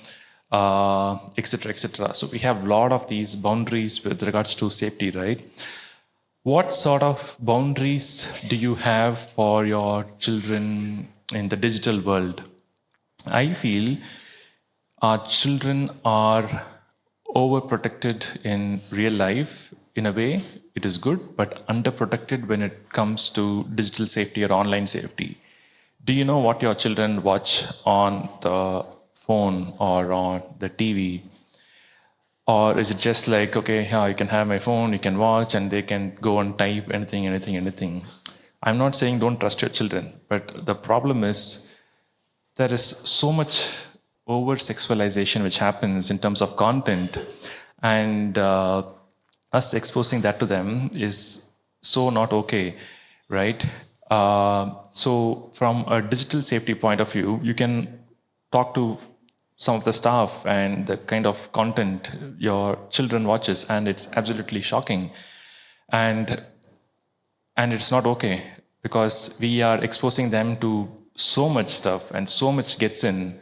etc., etc. So we have a lot of these boundaries with regards to safety, right? What sort of boundaries do you have for your children in the digital world? I feel our children are overprotected in real life. In a way, it is good, but underprotected when it comes to digital safety or online safety. Do you know what your children watch on the phone or on the TV? Or is it just like, okay, yeah, you can have my phone, you can watch, and they can go and type anything, anything, anything? I'm not saying don't trust your children, but the problem is there is so much over sexualization which happens in terms of content, and us exposing that to them is so not okay, right? So from a digital safety point of view, you can talk to some of the staff and the kind of content your children watches, and it's absolutely shocking, and it's not okay because we are exposing them to so much stuff and so much gets in,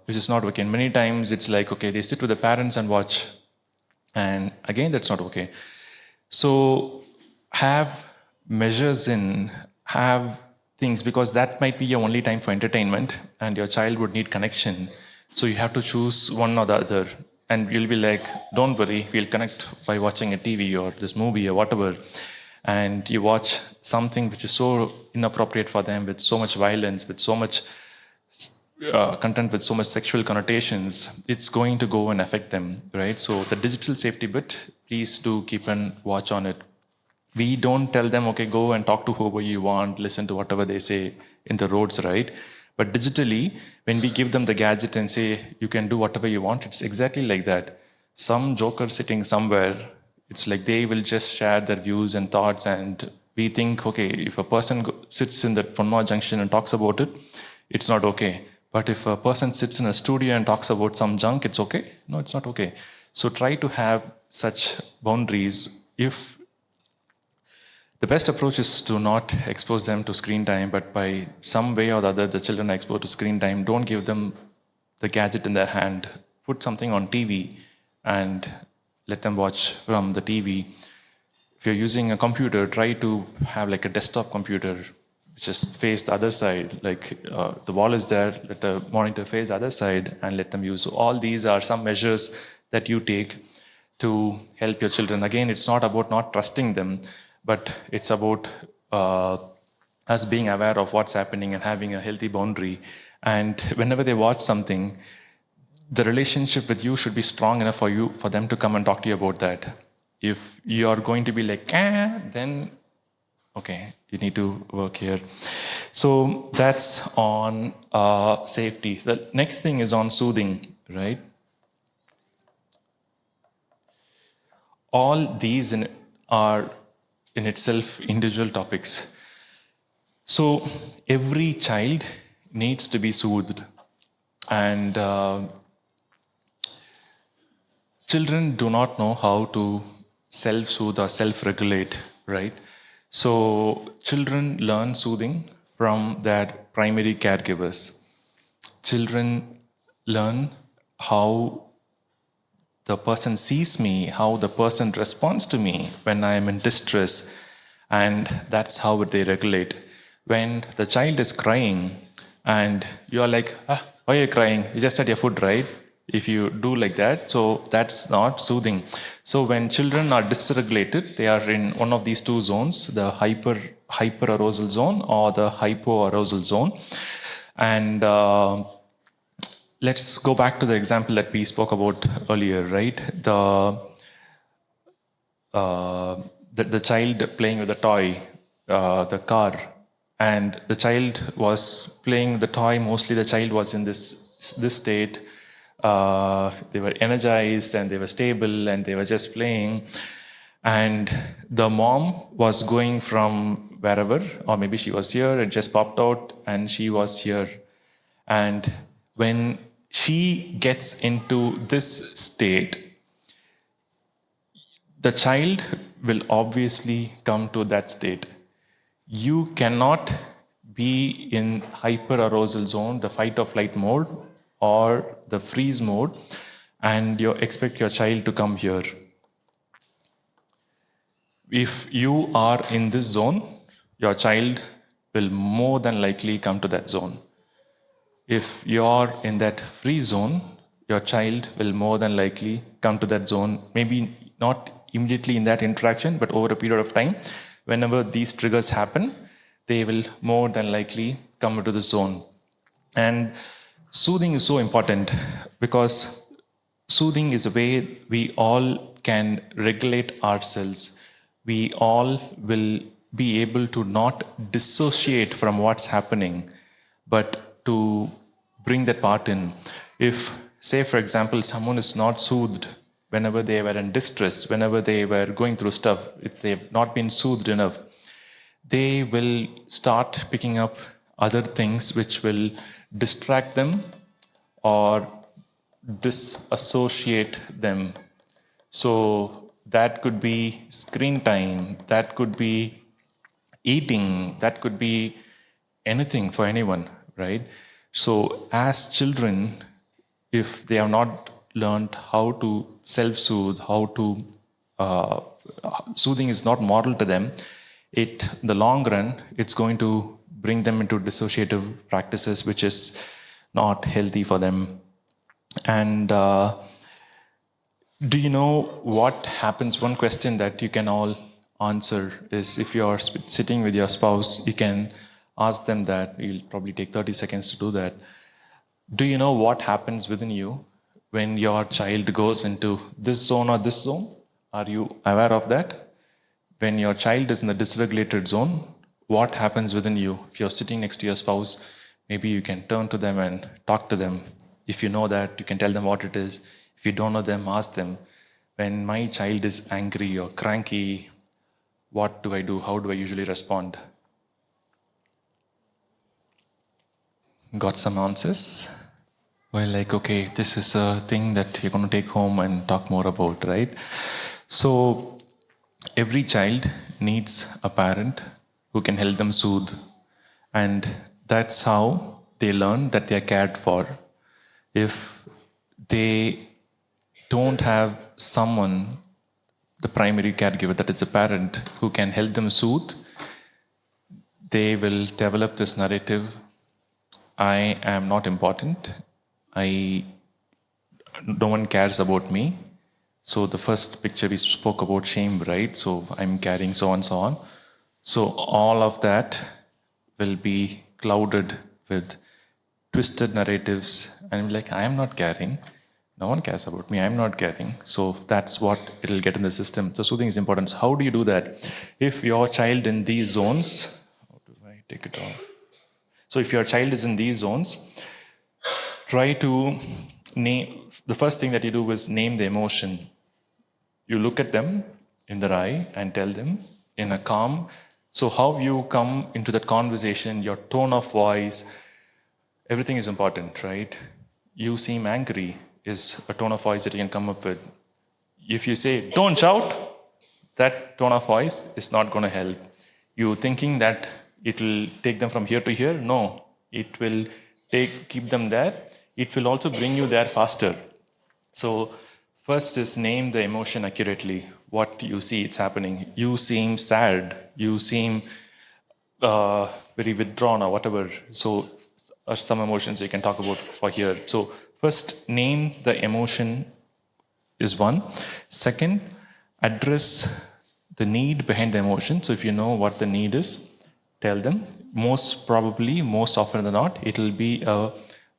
which is not okay. And many times it's like, okay, they sit with the parents and watch, and again, that's not okay. So have measures in, have things, because that might be your only time for entertainment and your child would need connection. So you have to choose one or the other. And you'll be like, don't worry, we'll connect by watching a TV or this movie or whatever. And you watch something which is so inappropriate for them, with so much violence, with so much content with so much sexual connotations, it's going to go and affect them, right? So the digital safety bit, please do keep an watch on it. We don't tell them, okay, go and talk to whoever you want, listen to whatever they say in the roads, right? But digitally, when we give them the gadget and say, you can do whatever you want, it's exactly like that. Some joker sitting somewhere, it's like they will just share their views and thoughts, and we think, okay, if a person sits in that Funma junction and talks about it, it's not okay. But if a person sits in a studio and talks about some junk, it's okay? No, it's not okay. So try to have such boundaries. If the best approach is to not expose them to screen time, but by some way or the other, the children are exposed to screen time, don't give them the gadget in their hand. Put something on TV and let them watch from the TV. If you're using a computer, try to have like a desktop computer which is face the other side, like the wall is there, let the monitor face the other side and let them use. So all these are some measures that you take to help your children. Again, it's not about not trusting them, but it's about us being aware of what's happening and having a healthy boundary. And whenever they watch something, the relationship with you should be strong enough for them to come and talk to you about that. If you are going to be like, then okay, you need to work here. So that's on safety. The next thing is on soothing, right? All these are in itself individual topics. So every child needs to be soothed, and children do not know how to self-soothe or self-regulate, right? So children learn soothing from their primary caregivers. Children learn how the person sees me, how the person responds to me when I am in distress, and that's how they regulate. When the child is crying and you are like, why are you crying? You just had your food, right? If you do like that, so that's not soothing. So when children are dysregulated, they are in one of these two zones, the hyper arousal zone or the hypo arousal zone. And let's go back to the example that we spoke about earlier, right? The child playing with the toy, the car, and the child was playing the toy. Mostly the child was in this state. They were energized and they were stable and they were just playing. And the mom was going from wherever, or maybe she was here, it just popped out, and she was here. And when she gets into this state, the child will obviously come to that state. You cannot be in hyperarousal zone, the fight or flight mode, or the freeze mode, and you expect your child to come here. If you are in this zone, your child will more than likely come to that zone. If you're in that free zone, your child will more than likely come to that zone, maybe not immediately in that interaction, but over a period of time. Whenever these triggers happen, they will more than likely come into the zone. And soothing is so important because soothing is a way we all can regulate ourselves. We all will be able to not dissociate from what's happening, but to bring that part in. If, say, for example, someone is not soothed whenever they were in distress, whenever they were going through stuff, if they've not been soothed enough, they will start picking up other things which will distract them or disassociate them. So that could be screen time, that could be eating, that could be anything for anyone, right? So as children, if they have not learned how to self-soothe, how to soothing is not modeled to them, in the long run, it's going to bring them into dissociative practices, which is not healthy for them. And do you know what happens? One question that you can all answer is, if you're sitting with your spouse, you can ask them that. You'll probably take 30 seconds to do that. Do you know what happens within you when your child goes into this zone or this zone? Are you aware of that? When your child is in the dysregulated zone, what happens within you? If you're sitting next to your spouse, maybe you can turn to them and talk to them. If you know that, you can tell them what it is. If you don't know them, ask them. When my child is angry or cranky, what do I do? How do I usually respond? Got some answers? Well, like, okay, this is a thing that you're going to take home and talk more about, right? So every child needs a parent who can help them soothe. And that's how they learn that they are cared for. If they don't have someone, the primary caregiver, that is a parent, who can help them soothe, they will develop this narrative: I am not important. No one cares about me. So the first picture we spoke about shame, right? So I'm carrying so on, so on. So all of that will be clouded with twisted narratives, and I'm like, I am not caring. No one cares about me. I'm not caring. So that's what it'll get in the system. So soothing is important. So how do you do that? If your child in these zones, how do I take it off? So if your child is in these zones, try to name, the first thing that you do is name the emotion. You look at them in their eye and tell them in a calm. So how you come into that conversation, your tone of voice, everything is important, right? You seem angry is a tone of voice that you can come up with. If you say, don't shout, that tone of voice is not going to help. You thinking that it will take them from here to here? No, it will keep them there. It will also bring you there faster. So first is name the emotion accurately. What you see it's happening. You seem sad. You seem very withdrawn or whatever. So some emotions you can talk about for here. So first, name the emotion is one. Second, address the need behind the emotion. So if you know what the need is, tell them. Most probably, most often than not, it will be a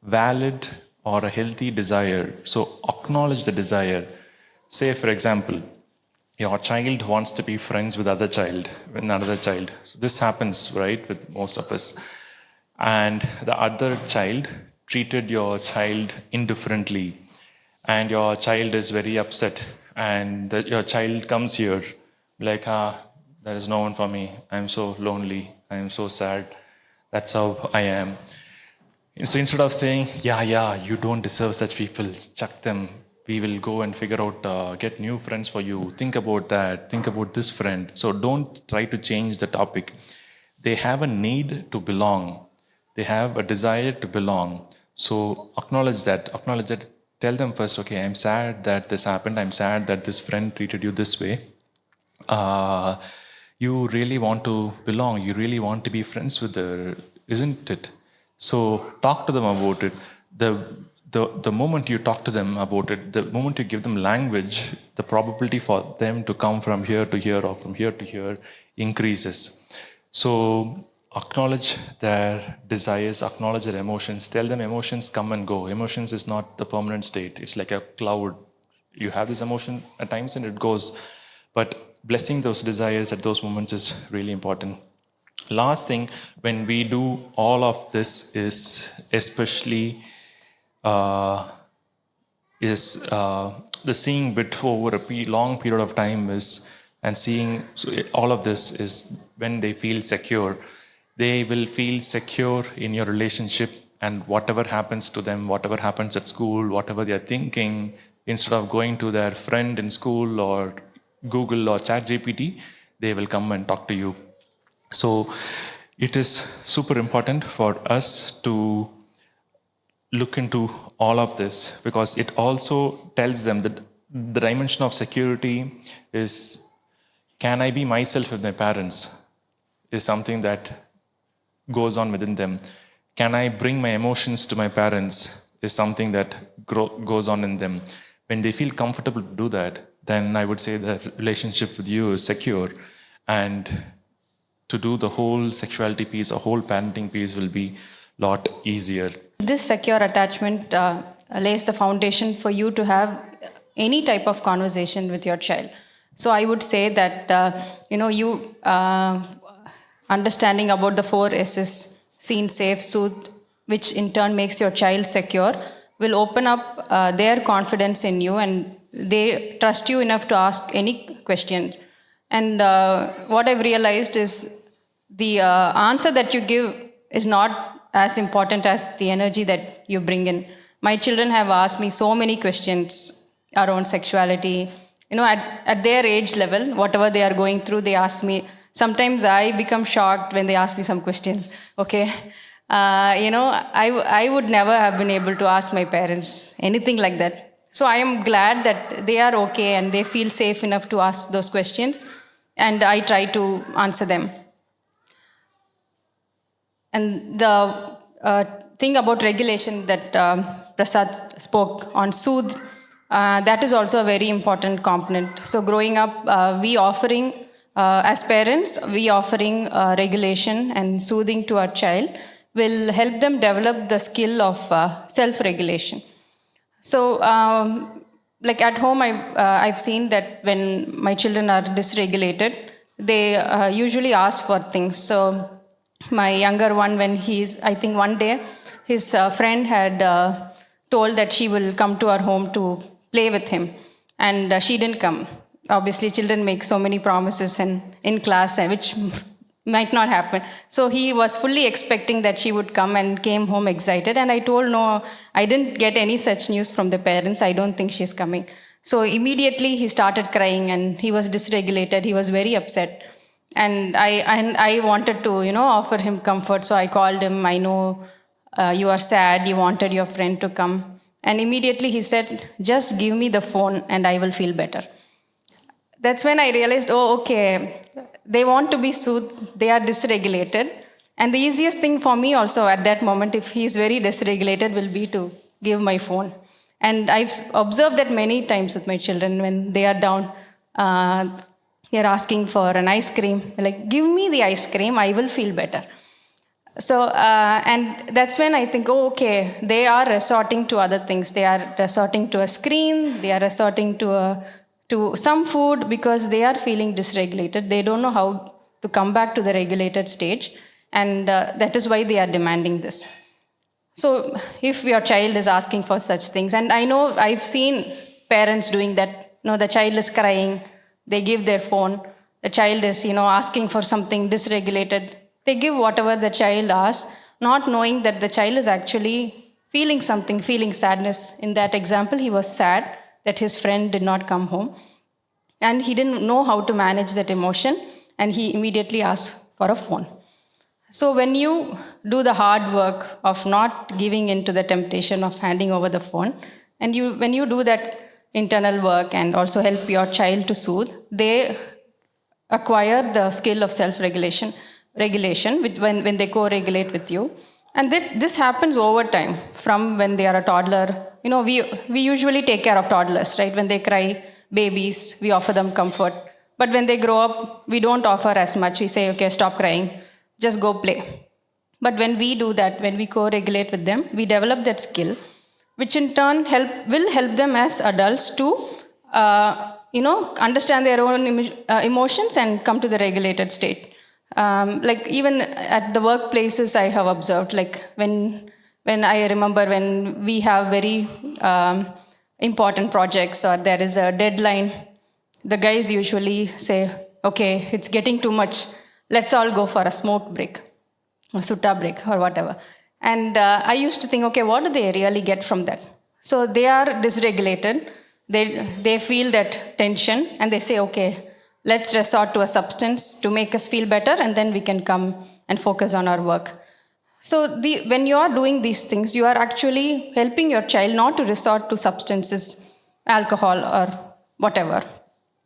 valid or a healthy desire. So acknowledge the desire. Say, for example, your child wants to be friends with another child. So this happens, right, with most of us. And the other child treated your child indifferently, and your child is very upset, and your child comes here Like, there is no one for me. I'm so lonely. I'm so sad. That's how I am. So instead of saying, yeah, you don't deserve such people, chuck them. We will go and figure out, get new friends for you. Think about that. Think about this friend. So don't try to change the topic. They have a need to belong. They have a desire to belong. So acknowledge that. Acknowledge that. Tell them first, okay, I'm sad that this happened. I'm sad that this friend treated you this way. uh, you really want to belong, you really want to be friends with her, isn't it? So talk to them about it. The moment you talk to them about it, the moment you give them language, the probability for them to come from here to here or from here to here increases. So acknowledge their desires, acknowledge their emotions, tell them emotions come and go. Emotions is not the permanent state, it's like a cloud. You have this emotion at times and it goes, but blessing those desires at those moments is really important. Last thing, when we do all of this, is especially the seeing bit over a long period of time is, and seeing, so all of this is when they feel secure. They will feel secure in your relationship, and whatever happens to them, whatever happens at school, whatever they're thinking, instead of going to their friend in school or Google or ChatGPT, they will come and talk to you. So it is super important for us to look into all of this, because it also tells them that the dimension of security is, can I be myself with my parents, is something that goes on within them. Can I bring my emotions to my parents, is something that goes on in them. When they feel comfortable to do that, then I would say that relationship with you is secure, and to do the whole sexuality piece or whole parenting piece will be a lot easier. This secure attachment lays the foundation for you to have any type of conversation with your child. So I would say that you understanding about the 4 S's: seen, safe, soothed, which in turn makes your child secure, will open up their confidence in you, and they trust you enough to ask any question. And what I've realized is the answer that you give is not as important as the energy that you bring in. My children have asked me so many questions around sexuality. At their age level, whatever they are going through, they ask me. Sometimes I become shocked when they ask me some questions. Okay, I would never have been able to ask my parents anything like that. So I am glad that they are okay and they feel safe enough to ask those questions, and I try to answer them. And the thing about regulation that Prasad spoke on, soothe, that is also a very important component. So growing up, as parents, we offering regulation and soothing to our child will help them develop the skill of self-regulation. So, like at home, I've seen that when my children are dysregulated, they usually ask for things. So, my younger one, I think one day, his friend had told that she will come to our home to play with him, and she didn't come. Obviously, children make so many promises in class, which might not happen. So he was fully expecting that she would come and came home excited. And I told, no, I didn't get any such news from the parents. I don't think she's coming. So immediately he started crying and he was dysregulated. He was very upset. And I wanted to, offer him comfort. So I called him. I know you are sad. You wanted your friend to come. And immediately he said, just give me the phone and I will feel better. That's when I realized, oh, okay, they want to be soothed, they are dysregulated. And the easiest thing for me also at that moment, if he is very dysregulated, will be to give my phone. And I've observed that many times with my children when they are down, they're asking for an ice cream. Like, give me the ice cream, I will feel better. So, and that's when I think, oh, okay, they are resorting to other things. They are resorting to a screen, they are resorting to some food because they are feeling dysregulated. They don't know how to come back to the regulated stage. And that is why they are demanding this. So if your child is asking for such things, and I know I've seen parents doing that, the child is crying, they give their phone. the child is, asking for something dysregulated, they give whatever the child asks, not knowing that the child is actually feeling something, feeling sadness. In that example, he was sad that his friend did not come home, and he didn't know how to manage that emotion, and he immediately asked for a phone. So when you do the hard work of not giving in to the temptation of handing over the phone, and when you do that internal work and also help your child to soothe, they acquire the skill of self-regulation, when they co-regulate with you. And this happens over time, from when they are a toddler. We usually take care of toddlers, right? When they cry, babies, we offer them comfort. But when they grow up, we don't offer as much. We say, okay, stop crying, just go play. But when we do that, when we co-regulate with them, we develop that skill, which in turn will help them as adults to understand their own emotions and come to the regulated state. Like even at the workplaces, I have observed, like when I remember when we have very important projects or there is a deadline, the guys usually say, okay, it's getting too much, let's all go for a smoke break or sutta break or whatever. And I used to think, okay, what do they really get from that? So they are dysregulated, they feel that tension, and they say, okay, let's resort to a substance to make us feel better, and then we can come and focus on our work. So when you are doing these things, you are actually helping your child not to resort to substances, alcohol or whatever.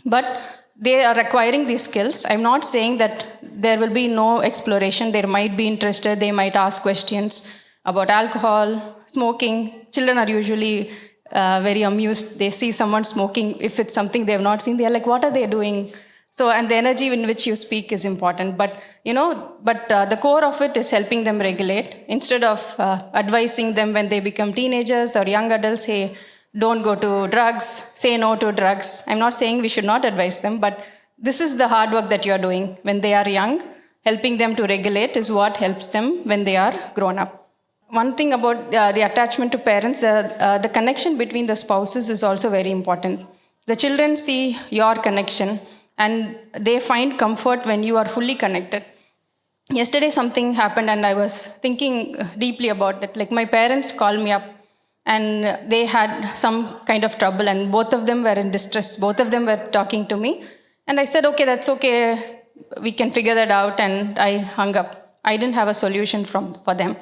But they are acquiring these skills. I'm not saying that there will be no exploration. They might be interested. They might ask questions about alcohol, smoking. Children are usually very amused. They see someone smoking. If it's something they have not seen, they are like, what are they doing? So, and the energy in which you speak is important. But, the core of it is helping them regulate. Instead of advising them when they become teenagers or young adults, hey, don't go to drugs, say no to drugs. I'm not saying we should not advise them, but this is the hard work that you're doing when they are young. Helping them to regulate is what helps them when they are grown up. One thing about the attachment to parents, the connection between the spouses is also very important. The children see your connection and they find comfort when you are fully connected. Yesterday something happened and I was thinking deeply about that. Like my parents called me up and they had some kind of trouble and both of them were in distress. Both of them were talking to me. And I said, okay, that's okay. We can figure that out. And I hung up. I didn't have a solution for them.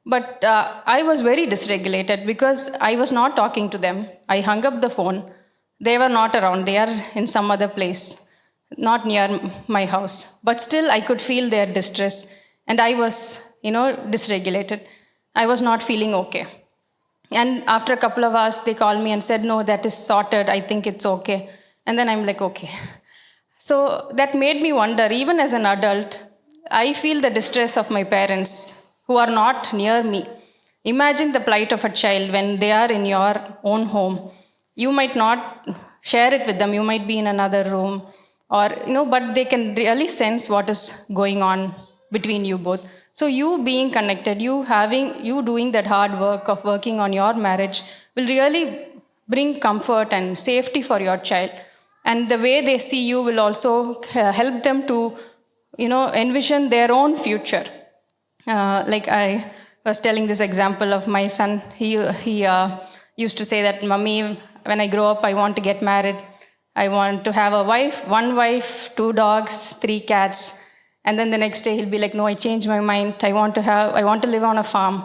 But I was very dysregulated because I was not talking to them. I hung up the phone. They were not around. They are in some other place, not near my house. But still, I could feel their distress. And I was, dysregulated. I was not feeling okay. And after a couple of hours, they called me and said, no, that is sorted. I think it's okay. And then I'm like, okay. So that made me wonder, even as an adult, I feel the distress of my parents who are not near me. Imagine the plight of a child when they are in your own home. You might not share it with them. You might be in another room or, but they can really sense what is going on between you both. So you being connected, you doing that hard work of working on your marriage will really bring comfort and safety for your child. And the way they see you will also help them to, envision their own future. Like I was telling this example of my son. He used to say that, Mummy, when I grow up, I want to get married. I want to have one wife, 2 dogs, 3 cats. And then the next day he'll be like, no, I changed my mind. I want to live on a farm.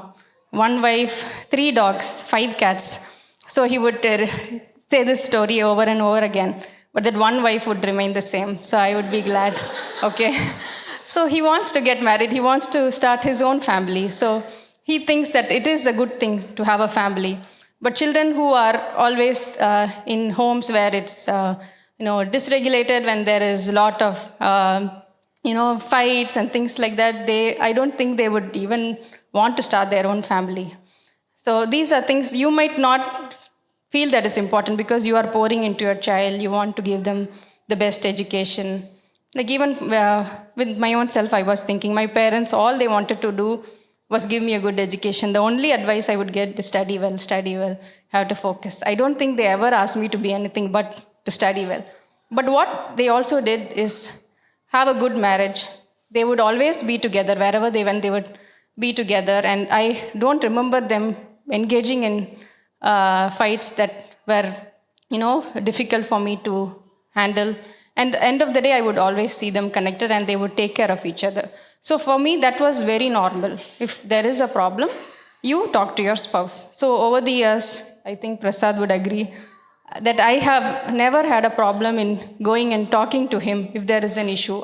1 wife, 3 dogs, 5 cats. So he would say this story over and over again. But that 1 wife would remain the same. So I would be glad. Okay. So he wants to get married. He wants to start his own family. So he thinks that it is a good thing to have a family. But children who are always in homes where it's, dysregulated, when there is a lot of, fights and things like that, I don't think they would even want to start their own family. So these are things you might not feel that is important because you are pouring into your child. You want to give them the best education. Like even with my own self, I was thinking my parents, all they wanted to do was give me a good education. The only advice I would get is study well, have to focus. I don't think they ever asked me to be anything but to study well. But what they also did is have a good marriage. They would always be together wherever they went. They would be together, and I don't remember them engaging in fights that were, difficult for me to handle. And end of the day, I would always see them connected, and they would take care of each other. So for me, that was very normal. If there is a problem, you talk to your spouse. So over the years, I think Prasad would agree that I have never had a problem in going and talking to him if there is an issue.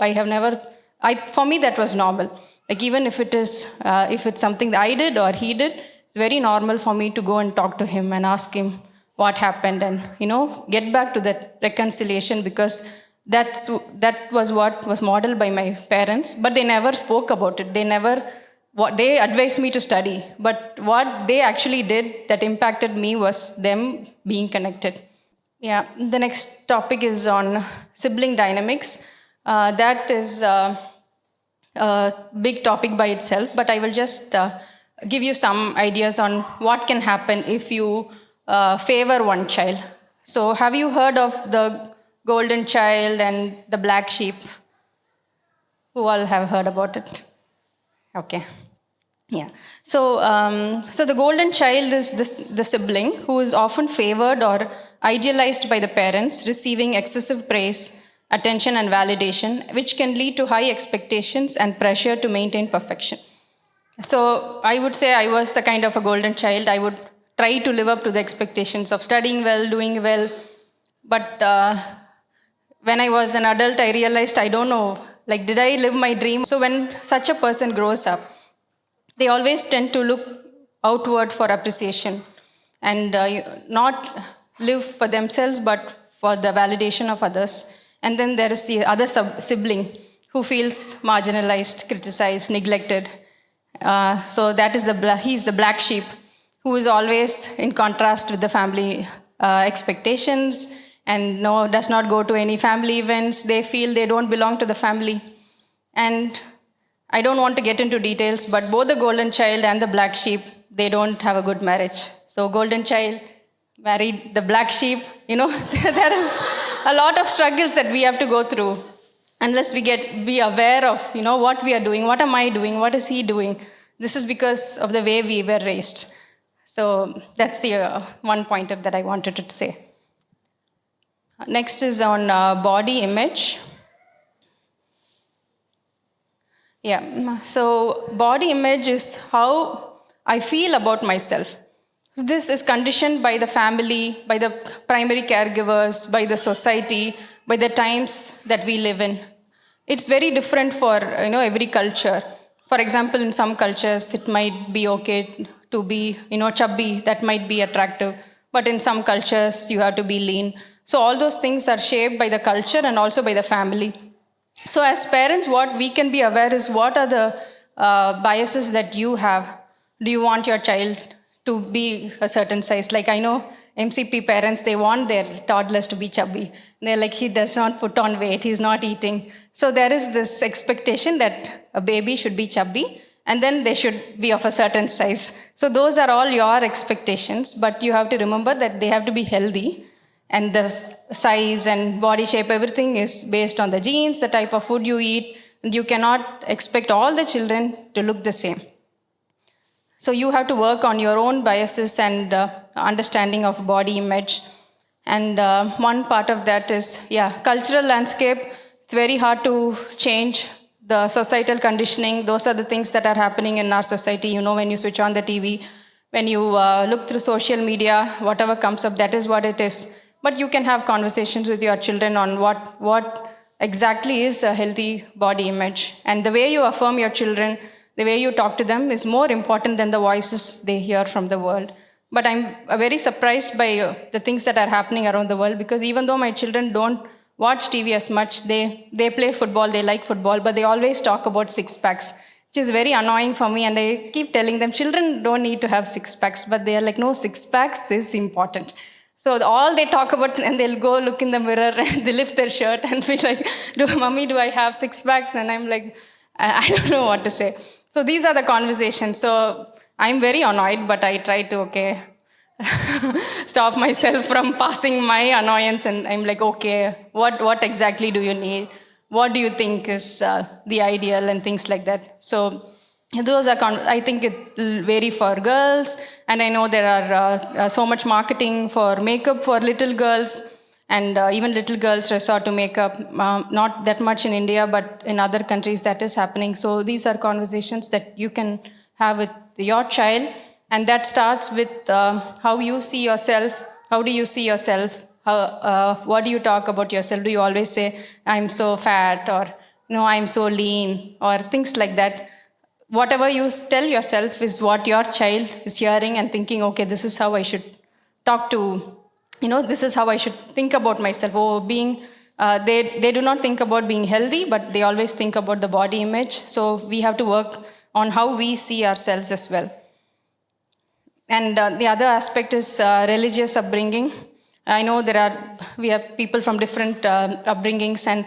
For me, that was normal. Like even if it's something that I did or he did, it's very normal for me to go and talk to him and ask him what happened, and get back to that reconciliation, because that was what was modeled by my parents. But they never spoke about it. They advised me to study, but what they actually did that impacted me was them being connected. Yeah, the next topic is on sibling dynamics. That is a big topic by itself, but I will just give you some ideas on what can happen if you favor one child. So have you heard of the golden child and the black sheep? Who all have heard about it? Okay. Yeah. So the golden child is the sibling who is often favored or idealized by the parents, receiving excessive praise, attention, and validation, which can lead to high expectations and pressure to maintain perfection. So I would say I was a kind of a golden child. I would try to live up to the expectations of studying well, doing well. But when I was an adult, I realized, I don't know, did I live my dream? So when such a person grows up, they always tend to look outward for appreciation and not live for themselves, but for the validation of others. And then there is the other sibling who feels marginalized, criticized, neglected. So that is he's the black sheep, who is always in contrast with the family expectations, and does not go to any family events. They feel they don't belong to the family. And I don't want to get into details, but both the golden child and the black sheep, they don't have a good marriage. So golden child married the black sheep, there is a lot of struggles that we have to go through unless we be aware of, what we are doing, what am I doing, what is he doing. This is because of the way we were raised. So that's the one pointer that I wanted to say. Next is on body image. Yeah, so body image is how I feel about myself. This is conditioned by the family, by the primary caregivers, by the society, by the times that we live in. It's very different for every culture. For example, in some cultures, it might be okay to be chubby. That might be attractive. But in some cultures, you have to be lean. So all those things are shaped by the culture and also by the family. So as parents, what we can be aware is what are the biases that you have. Do you want your child to be a certain size? Like I know MCP parents, they want their toddlers to be chubby. They're like, he does not put on weight, he's not eating. So there is this expectation that a baby should be chubby and then they should be of a certain size. So those are all your expectations, but you have to remember that they have to be healthy. And the size and body shape, everything is based on the genes, the type of food you eat. And you cannot expect all the children to look the same. So you have to work on your own biases and understanding of body image. And one part of that is, cultural landscape. It's very hard to change the societal conditioning. Those are the things that are happening in our society. When you switch on the TV, when you look through social media, whatever comes up, that is what it is. But you can have conversations with your children on what exactly is a healthy body image. And the way you affirm your children, the way you talk to them is more important than the voices they hear from the world. But I'm very surprised by the things that are happening around the world, because even though my children don't watch TV as much, they play football, they like football, but they always talk about six-packs, which is very annoying for me. And I keep telling them, children don't need to have six-packs, but they are like, no, six-packs is important. So all they talk about, and they'll go look in the mirror and they lift their shirt and be like, Mommy, do I have six-packs? And I'm like, I don't know what to say. So these are the conversations. So I'm very annoyed, but I try to, stop myself from passing my annoyance. And I'm like, okay, what exactly do you need? what do you think is the ideal and things like that. So those are, I think it will vary for girls, and I know there are so much marketing for makeup for little girls, and even little girls resort to makeup. Not that much in India, but in other countries that is happening. So these are conversations that you can have with your child, and that starts with how you see yourself. How do you see yourself? What do you talk about yourself? Do you always say, I'm so fat, or no, I'm so lean, or things like that? Whatever you tell yourself is what your child is hearing and thinking, okay, this is how I should talk to, this is how I should think about myself. They do not think about being healthy, but they always think about the body image. So we have to work on how we see ourselves as well. And the other aspect is religious upbringing. I know we have people from different upbringings, and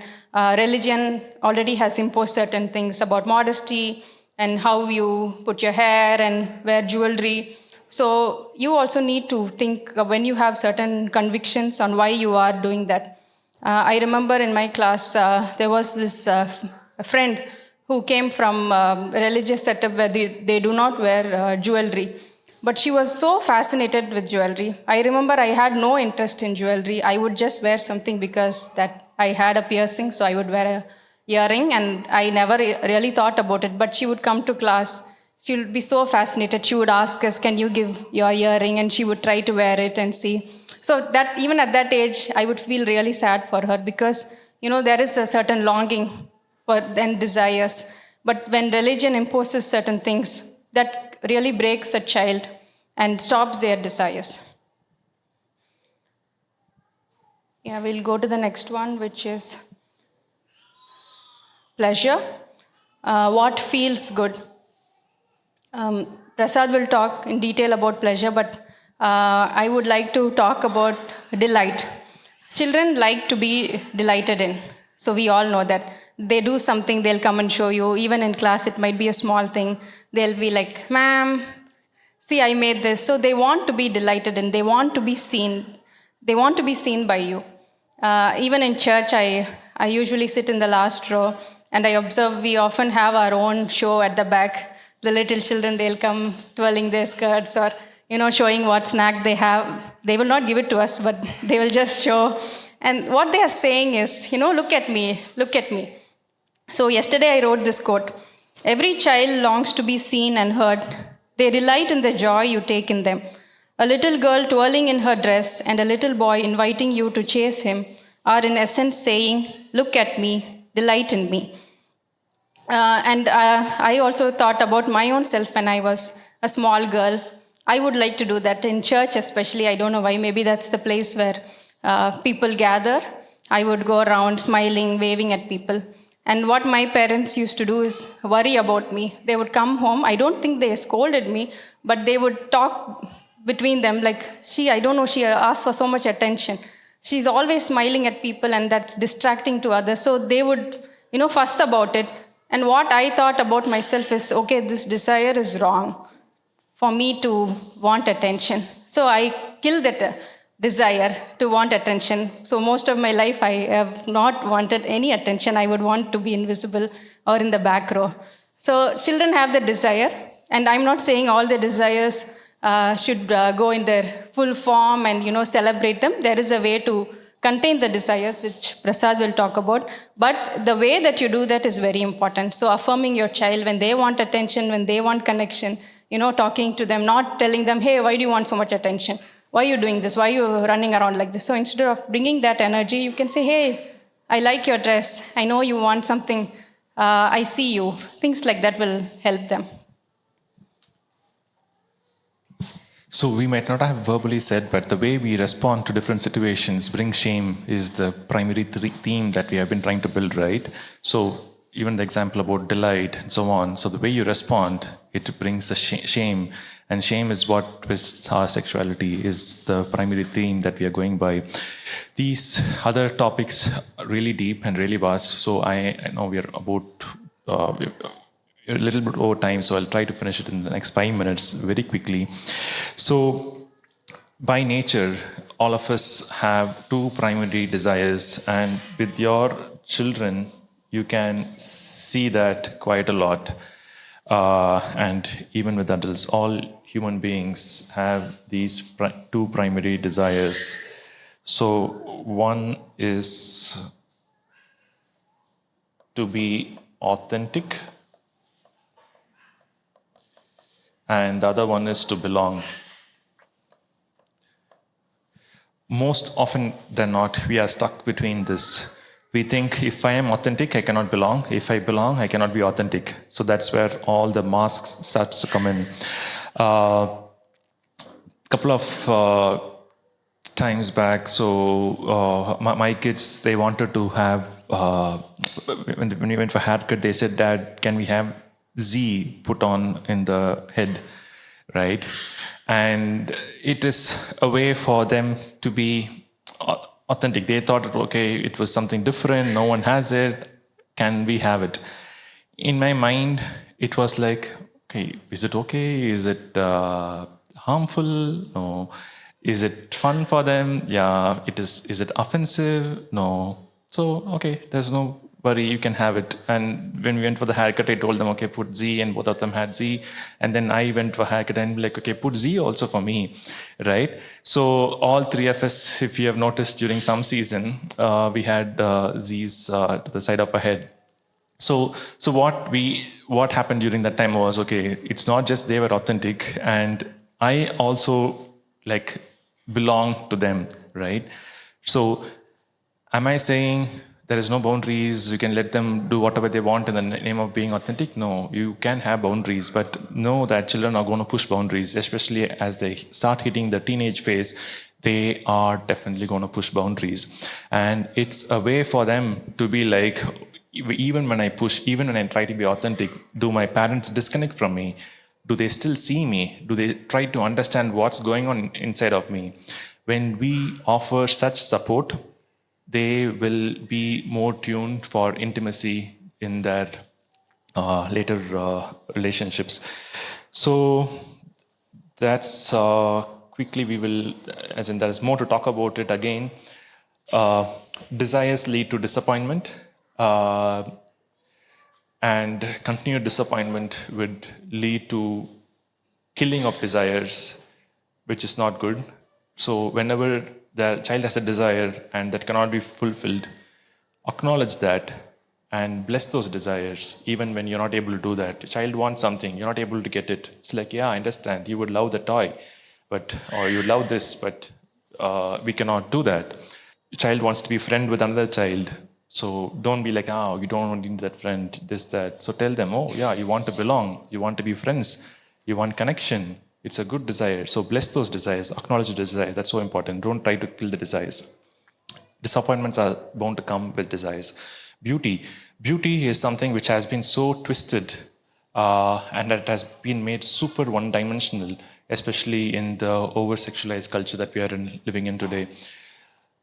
religion already has imposed certain things about modesty and how you put your hair and wear jewelry. So you also need to think when you have certain convictions on why you are doing that. I remember in my class, there was this friend who came from a religious setup where they do not wear jewelry. But she was so fascinated with jewelry. I remember I had no interest in jewelry. I would just wear something because that I had a piercing, so I would wear a earring, and I never really thought about it. But she would come to class. She would be so fascinated. She would ask us, can you give your earring? And she would try to wear it and see. So that even at that age, I would feel really sad for her, because, there is a certain longing for and desires. But when religion imposes certain things, that really breaks a child and stops their desires. Yeah, we'll go to the next one, which is pleasure. What feels good? Prasad will talk in detail about pleasure, but I would like to talk about delight. Children like to be delighted in. So we all know that. They do something, they'll come and show you. Even in class, it might be a small thing. They'll be like, ma'am, see, I made this. So they want to be delighted in. They want to be seen. They want to be seen by you. Even in church, I usually sit in the last row, and I observe we often have our own show at the back. The little children, they'll come twirling their skirts, or showing what snack they have. They will not give it to us, but they will just show. And what they are saying is, look at me, look at me. So yesterday I wrote this quote: every child longs to be seen and heard. They delight in the joy you take in them. A little girl twirling in her dress and a little boy inviting you to chase him are in essence saying, look at me, delight in me. And I also thought about my own self when I was a small girl. I would like to do that in church especially. I don't know why. Maybe that's the place where people gather. I would go around smiling, waving at people. And what my parents used to do is worry about me. They would come home. I don't think they scolded me, but they would talk between them like, I don't know, she asked for so much attention. She's always smiling at people, and that's distracting to others. So they would, fuss about it. And what I thought about myself is, okay, this desire is wrong for me to want attention. So I killed that desire to want attention. So most of my life, I have not wanted any attention. I would want to be invisible or in the back row. So children have the desire, and I'm not saying all the desires should go in their full form and celebrate them. There is a way to contain the desires, which Prasad will talk about. But the way that you do that is very important. So affirming your child when they want attention, when they want connection, talking to them, not telling them, hey, why do you want so much attention? Why are you doing this? Why are you running around like this? So instead of bringing that energy, you can say, hey, I like your dress. I know you want something. I see you. Things like that will help them. So we might not have verbally said, but the way we respond to different situations, bring shame, is the primary theme that we have been trying to build, right? So even the example about delight and so on. So the way you respond, it brings the shame. And shame is what with our sexuality is the primary theme that we are going by. These other topics are really deep and really vast. So I know we are about a little bit over time, so I'll try to finish it in the next 5 minutes very quickly. So by nature, all of us have two primary desires, and with your children, you can see that quite a lot. And even with adults, all human beings have these two primary desires. So one is to be authentic, and the other one is to belong. Most often than not, we are stuck between this. We think if I am authentic, I cannot belong. If I belong, I cannot be authentic. So that's where all the masks starts to come in. Couple of times back, so my kids, they wanted to have, when we went for haircut, they said, Dad, can we have Z put on in the head, right? And it is a way for them to be authentic. They thought, okay, it was something different, no one has it, can we have it? In my mind, it was like, okay, is it okay? Is it harmful? No. Is it fun for them? Yeah, it is. Is it offensive? No. So, okay, there's no worry, you can have it. And when we went for the haircut, I told them, okay, put Z, and both of them had Z. And then I went for haircut and like, okay, put Z also for me, right? So all three of us, if you have noticed during some season, we had Z's to the side of our head. So what happened during that time was, okay, it's not just they were authentic, and I also like belong to them, right? So am I saying there is no boundaries, you can let them do whatever they want in the name of being authentic? No, you can have boundaries, but know that children are going to push boundaries, especially as they start hitting the teenage phase. They are definitely going to push boundaries. And it's a way for them to be like, even when I push, even when I try to be authentic, do my parents disconnect from me? Do they still see me? Do they try to understand what's going on inside of me? When we offer such support, they will be more tuned for intimacy in their later relationships. So that's quickly we will, as in there is more to talk about it again. Desires lead to disappointment, and continued disappointment would lead to killing of desires, which is not good. So whenever the child has a desire and that cannot be fulfilled, acknowledge that and bless those desires, even when you're not able to do that. The child wants something, you're not able to get it. It's like, yeah, I understand. You would love the toy, or you love this, but we cannot do that. The child wants to be friend with another child. So don't be like, you don't want that friend, this, that. So tell them, oh, yeah, you want to belong. You want to be friends. You want connection. It's a good desire. So bless those desires. Acknowledge the desire. That's so important. Don't try to kill the desires. Disappointments are bound to come with desires. Beauty is something which has been so twisted, and it has been made super one-dimensional, especially in the over-sexualized culture that we are living in today.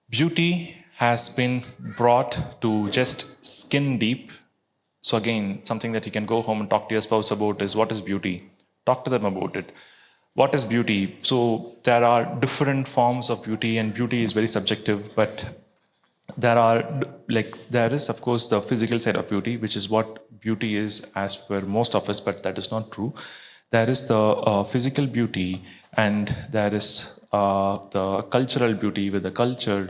Beauty has been brought to just skin deep. So again, something that you can go home and talk to your spouse about is, what is beauty? Talk to them about it. What is beauty? So there are different forms of beauty, and beauty is very subjective, but there is, of course, the physical side of beauty, which is what beauty is as per most of us, but that is not true. There is the physical beauty, and there is the cultural beauty with the culture,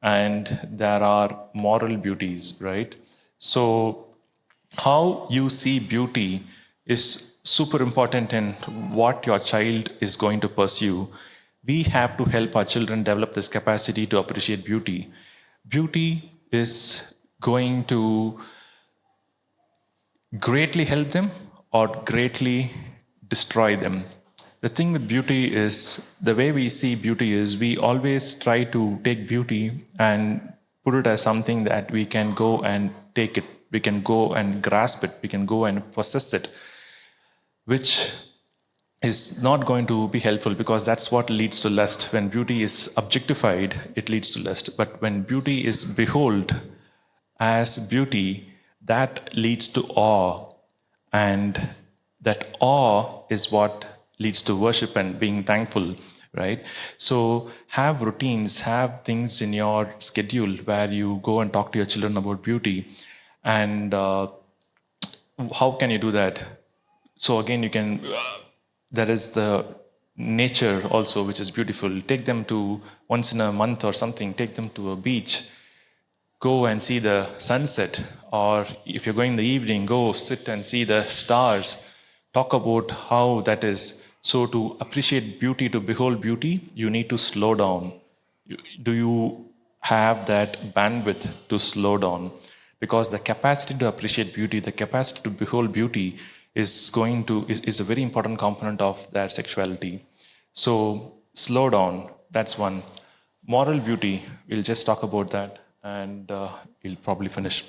and there are moral beauties, right? So how you see beauty is super important in what your child is going to pursue. We have to help our children develop this capacity to appreciate beauty. Beauty is going to greatly help them or greatly destroy them. The thing with beauty is, the way we see beauty is, we always try to take beauty and put it as something that we can go and take it, we can go and grasp it, we can go and possess it, which is not going to be helpful, because that's what leads to lust. When beauty is objectified, it leads to lust. But when beauty is behold as beauty, that leads to awe. And that awe is what leads to worship and being thankful, right? So have routines, have things in your schedule where you go and talk to your children about beauty. And how can you do that? So again, you can, there is the nature also, which is beautiful. Take them to, once in a month or something, take them to a beach, go and see the sunset. Or if you're going in the evening, go sit and see the stars. Talk about how that is. So to appreciate beauty, to behold beauty, you need to slow down. Do you have that bandwidth to slow down? Because the capacity to appreciate beauty, the capacity to behold beauty is a very important component of their sexuality. So slow down, that's one. Moral beauty, we'll just talk about that, and we'll probably finish.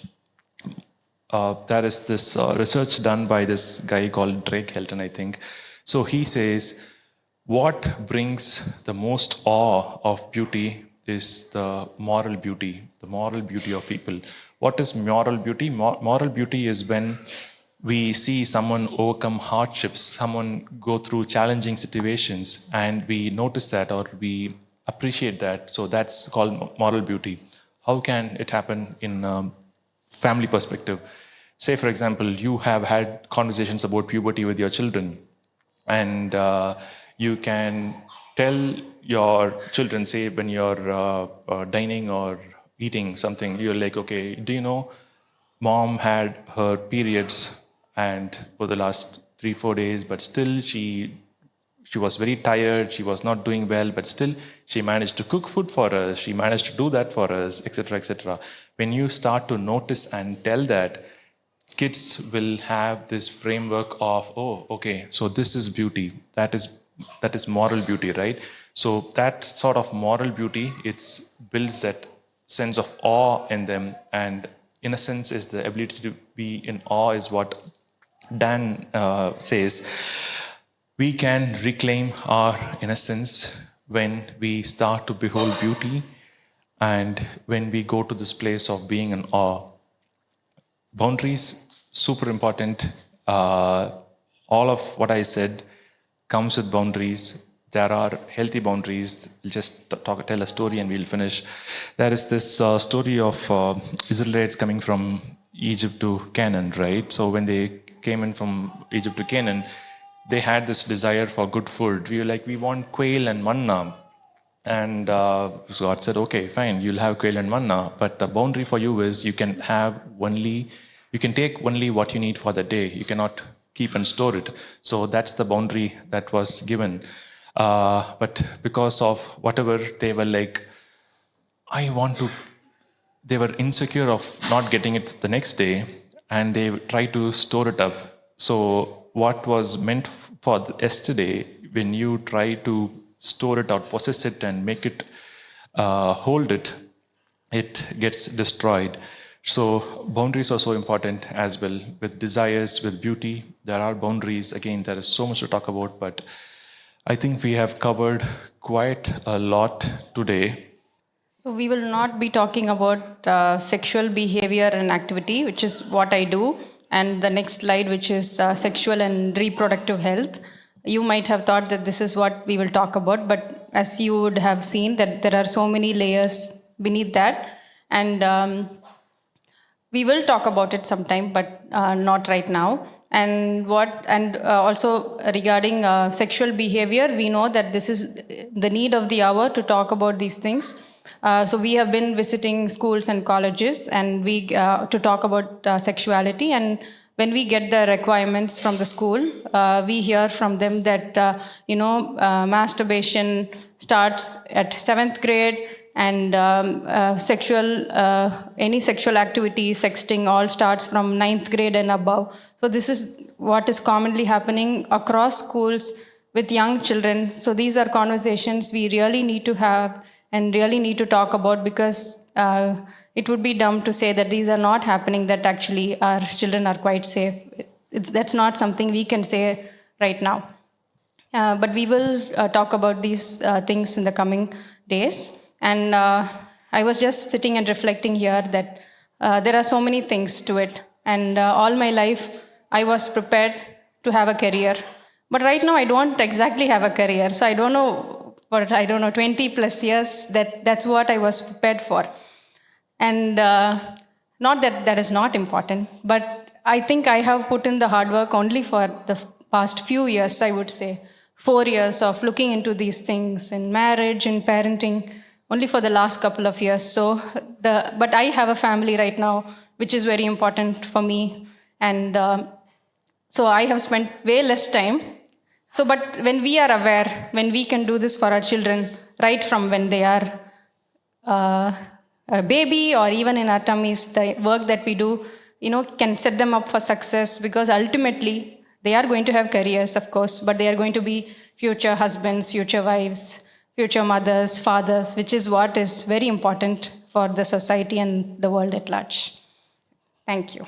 There is this research done by this guy called Drake Helton, I think. So he says, what brings the most awe of beauty is the moral beauty of people. What is moral beauty? Moral beauty is when we see someone overcome hardships, someone go through challenging situations, and we notice that or we appreciate that. So that's called moral beauty. How can it happen in family perspective? Say, for example, you have had conversations about puberty with your children, and you can tell your children, say, when you're dining or eating something, you're like, okay, do you know mom had her periods and for the last 3-4 days, but still she was very tired, she was not doing well, but still she managed to cook food for us, she managed to do that for us, etc., etc. When you start to notice and tell that, kids will have this framework of, oh, okay, so this is beauty, that is moral beauty, right? So that sort of moral beauty, it builds that sense of awe in them, and in a sense is the ability to be in awe, is what Dan says. We can reclaim our innocence when we start to behold beauty and when we go to this place of being in awe. Boundaries, super important. All of what I said comes with boundaries. There are healthy boundaries. We'll just tell a story and we'll finish. There is this story of Israelites coming from Egypt to Canaan, right? So when they came in from Egypt to Canaan, they had this desire for good food. We were like, we want quail and manna. And so God said, okay, fine, you'll have quail and manna, but the boundary for you is you can take only what you need for the day. You cannot keep and store it. So that's the boundary that was given. But because of whatever, they were like, they were insecure of not getting it the next day, and they tried to store it up. So what was meant for yesterday, when you try to store it or possess it and make it, hold it, it gets destroyed. So boundaries are so important as well. With desires, with beauty, there are boundaries. Again, there is so much to talk about, but I think we have covered quite a lot today. So we will not be talking about sexual behavior and activity, which is what I do, and the next slide, which is sexual and reproductive health. You might have thought that this is what we will talk about, but as you would have seen, that there are so many layers beneath that, and we will talk about it sometime, but not right now. And also regarding sexual behavior, we know that this is the need of the hour to talk about these things. So we have been visiting schools and colleges, and we to talk about sexuality. And when we get the requirements from the school, we hear from them that masturbation starts at 7th grade, and any sexual activity, sexting, all starts from 9th grade and above. So this is what is commonly happening across schools with young children. So these are conversations we really need to have and really need to talk about, because it would be dumb to say that these are not happening, that actually our children are quite safe. That's not something we can say right now. But we will talk about these things in the coming days. And I was just sitting and reflecting here that there are so many things to it. And all my life, I was prepared to have a career. But right now, I don't exactly have a career. So I don't know, 20 plus years, that's what I was prepared for. And Not that that is not important, but I think I have put in the hard work only for the past few years, I would say. 4 years of looking into these things in marriage and parenting, only for the last couple of years. But I have a family right now, which is very important for me. And so I have spent way less time. So, but when we are aware, when we can do this for our children, right from when they are a baby or even in our tummies, the work that we do, can set them up for success, because ultimately they are going to have careers, of course, but they are going to be future husbands, future wives, future mothers, fathers, which is what is very important for the society and the world at large. Thank you.